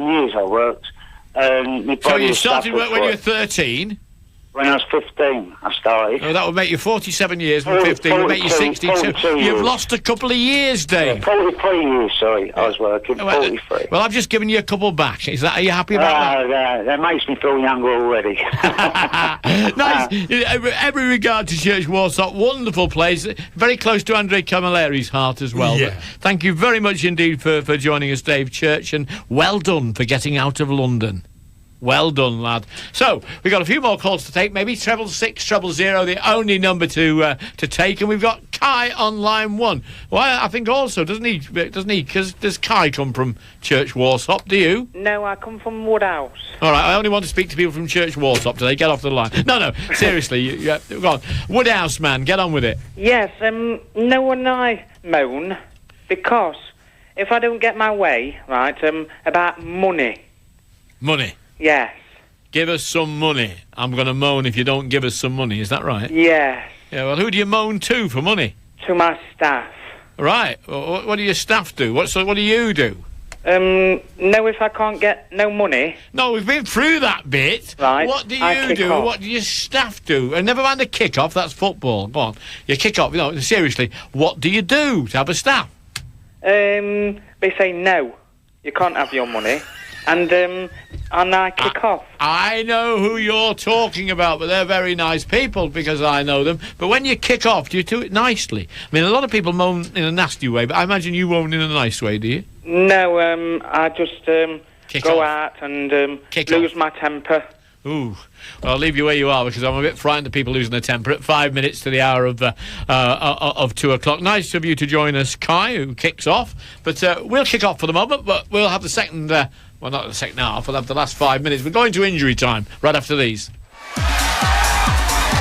years I worked. So you started work when you were 13? When I was 15, I started. Oh, that would make you 47 years from 15. Would make you 62. You've lost a couple of years, Dave. 43 years, sorry, I was working. 43. Well, I've just given you a couple back. Are you happy about that? That makes me feel younger already. Nice. Every regard to Church Warsop. Wonderful place. Very close to Andre Camilleri's heart as well. Yeah. Thank you very much indeed for joining us, Dave Church, and well done for getting out of London. Well done, lad. So, we've got a few more calls to take. Maybe 66600, the only number to take. And we've got Kai on line 1. Well, I think also, doesn't he? Because does Kai come from Church Warsop? Do you? No, I come from Woodhouse. All right, I only want to speak to people from Church Warsop today. Get off the line. No, seriously. Go on. Woodhouse, man, get on with it. Yes, no one I moan, because if I don't get my way, right, about money. Money? Yes. Give us some money. I'm going to moan if you don't give us some money. Is that right? Yes. Yeah, well, who do you moan to for money? To my staff. Right. Well, what do your staff do? What do you do? No, if I can't get no money. No, we've been through that bit. Right. What do you do? Off. What do your staff do? And never mind the kick-off, that's football. Go on. You kick off. No, seriously, what do you do to have a staff? They say no, you can't have your money. And I kick off. I know who you're talking about, but they're very nice people because I know them. But when you kick off, do you do it nicely? I mean, a lot of people moan in a nasty way, but I imagine you moan in a nice way, do you? No, I just go out and lose my temper. Ooh, well, I'll leave you where you are because I'm a bit frightened of people losing their temper at 5 minutes to the hour of 2 o'clock. Nice of you to join us, Kai, who kicks off. But we'll kick off for the moment, but we'll have the second... well, not the second half. We'll have the last 5 minutes. We're going to injury time right after these.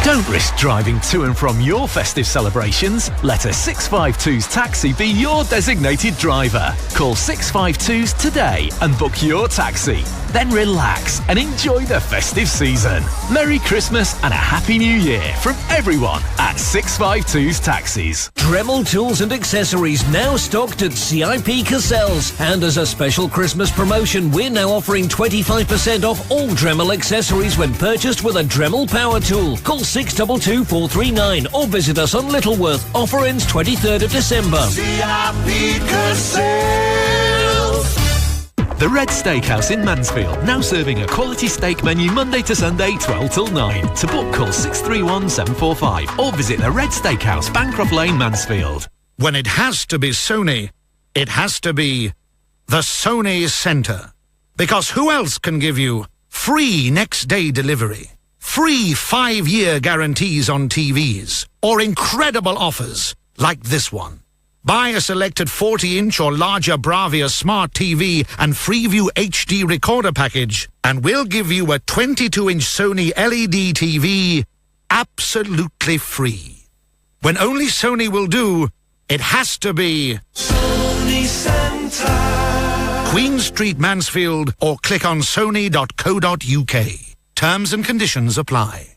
Don't risk driving to and from your festive celebrations. Let a 652's taxi be your designated driver. Call 652's today and book your taxi. Then relax and enjoy the festive season. Merry Christmas and a Happy New Year from everyone at 652's Taxis. Dremel Tools and Accessories now stocked at CIP Cassell's. And as a special Christmas promotion, we're now offering 25% off all Dremel accessories when purchased with a Dremel power tool. Call 622 439 or visit us on Littleworth. Offer ends 23rd of December. CIP Cassell's. The Red Steakhouse in Mansfield, now serving a quality steak menu Monday to Sunday, 12 till 9. To book, call 631 745 or visit the Red Steakhouse, Bancroft Lane, Mansfield. When it has to be Sony, it has to be the Sony Centre. Because who else can give you free next-day delivery, free 5-year guarantees on TVs, or incredible offers like this one? Buy a selected 40-inch or larger Bravia Smart TV and Freeview HD recorder package, and we'll give you a 22-inch Sony LED TV absolutely free. When only Sony will do, it has to be Sony Centre. Queen Street, Mansfield, or click on sony.co.uk. Terms and conditions apply.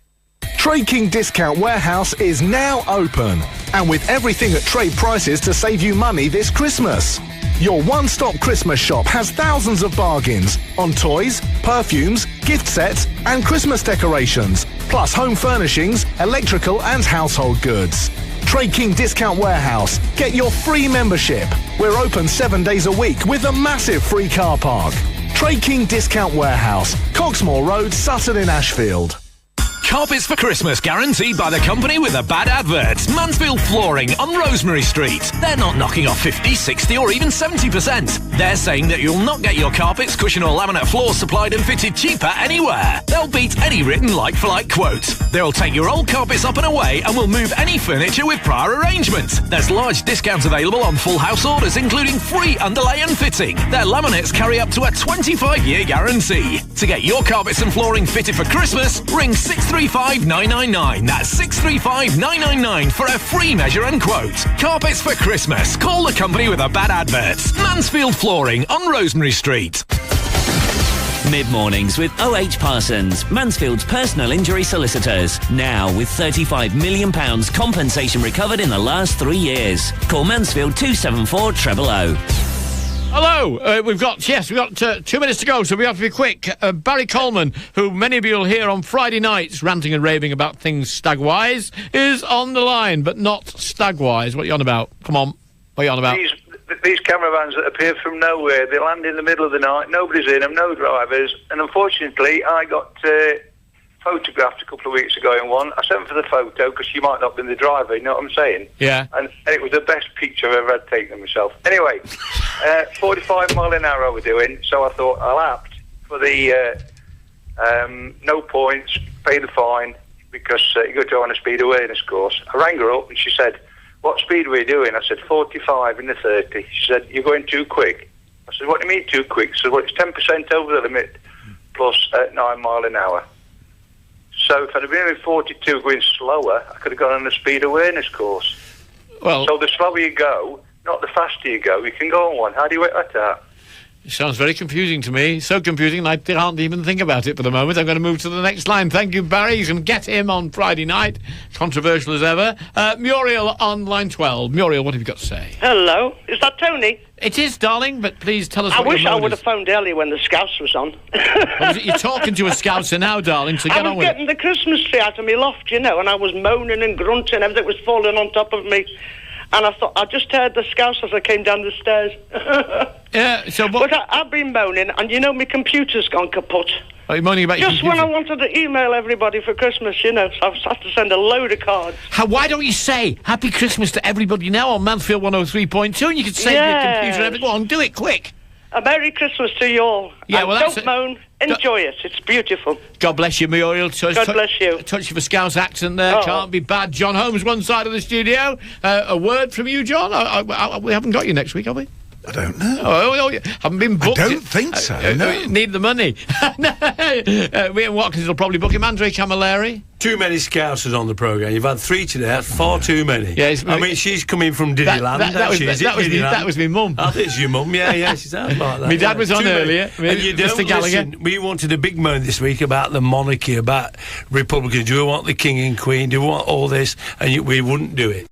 Trade King Discount Warehouse is now open, and with everything at trade prices to save you money this Christmas. Your one-stop Christmas shop has thousands of bargains on toys, perfumes, gift sets and Christmas decorations, plus home furnishings, electrical and household goods. Trade King Discount Warehouse. Get your free membership. We're open 7 days a week with a massive free car park. Trade King Discount Warehouse, Coxmoor Road, Sutton in Ashfield. Carpets for Christmas, guaranteed by the company with the bad adverts. Mansfield Flooring on Rosemary Street. They're not knocking off 50, 60 or even 70%. They're saying that you'll not get your carpets, cushion or laminate floors supplied and fitted cheaper anywhere. They'll beat any written like-for-like quote. They'll take your old carpets up and away and will move any furniture with prior arrangement. There's large discounts available on full house orders, including free underlay and fitting. Their laminates carry up to a 25-year guarantee. To get your carpets and flooring fitted for Christmas, ring 635 999. That's 635 999 for a free measure and quote. Carpets for Christmas. Call the company with the bad adverts. Mansfield Flooring on Rosemary Street. Mid-mornings with OH Parsons, Mansfield's personal injury solicitors. Now with £35 million compensation recovered in the last 3 years. Call Mansfield 274 000. Hello, we've got 2 minutes to go, so we have to be quick. Barry Coleman, who many of you will hear on Friday nights ranting and raving about things stag-wise, is on the line, but not stag-wise. What are you on about? Come on, what are you on about? These caravans that appear from nowhere, they land in the middle of the night, nobody's in them, no drivers, and unfortunately I got photographed a couple of weeks ago in one. I sent for the photo because you might not be the driver, you know what I'm saying? Yeah. And it was the best picture I've ever had taken of myself. Anyway, 45 mile an hour I was doing, so I thought I'll opt for the no points, pay the fine, because you got to go on a speed awareness course. I rang her up and she said, "What speed were you doing?" I said, 45 in the 30. She said, "You're going too quick." I said, "What do you mean too quick?" She said, "Well, it's 10% over the limit plus 9 mile an hour." So if I'd have been in 42 going slower, I could have gone on a speed awareness course. Well, so the slower you go, not the faster you go, you can go on one. How do you work that out? It sounds very confusing to me. So confusing, I can't even think about it for the moment. I'm going to move to the next line. Thank you, Barry. You can get him on Friday night. Controversial as ever. Muriel on line 12. Muriel, what have you got to say? Hello. Is that Tony? It is, darling, but please tell us I what wish your I moan would is. have phoned earlier when the Scouts was on. Well, you're talking to a Scouser now, darling, so get on with it. I was getting the Christmas tree out of my loft, you know, and I was moaning and grunting. Everything was falling on top of me. And I thought, I just heard the Scouts as I came down the stairs. Yeah, so what... But I've been moaning, and you know my computer's gone kaput. Are you moaning about your Just computer? when I wanted to email everybody for Christmas, you know, so I've had to send a load of cards. Why don't you say Happy Christmas to everybody now on Mansfield 103.2 and you can save your computer and everything. Go on, do it quick. A Merry Christmas to you all. Yeah, and well, don't moan. Enjoy it. It's beautiful. God bless you, Muriel. God bless you. Touch of a Scouse accent there. Oh. Can't be bad. John Holmes, one side of the studio. A word from you, John? We haven't got you next week, have we? I don't know. Oh, haven't been booked. I don't think so, no. Need the money. Ian Watkins will probably book him. Andre Camilleri. Too many Scousers on the programme. You've had 3 today. That's far too many. Yeah, I mean, she's coming from Diddyland. That was me mum. I think it's your mum. Yeah, she sounds like that. My dad was on Too many. earlier. And you don't Mr. Gallagher. listen. We wanted a big moan this week about the monarchy, about Republicans. Do we want the king and queen? Do we want all this? And we wouldn't do it.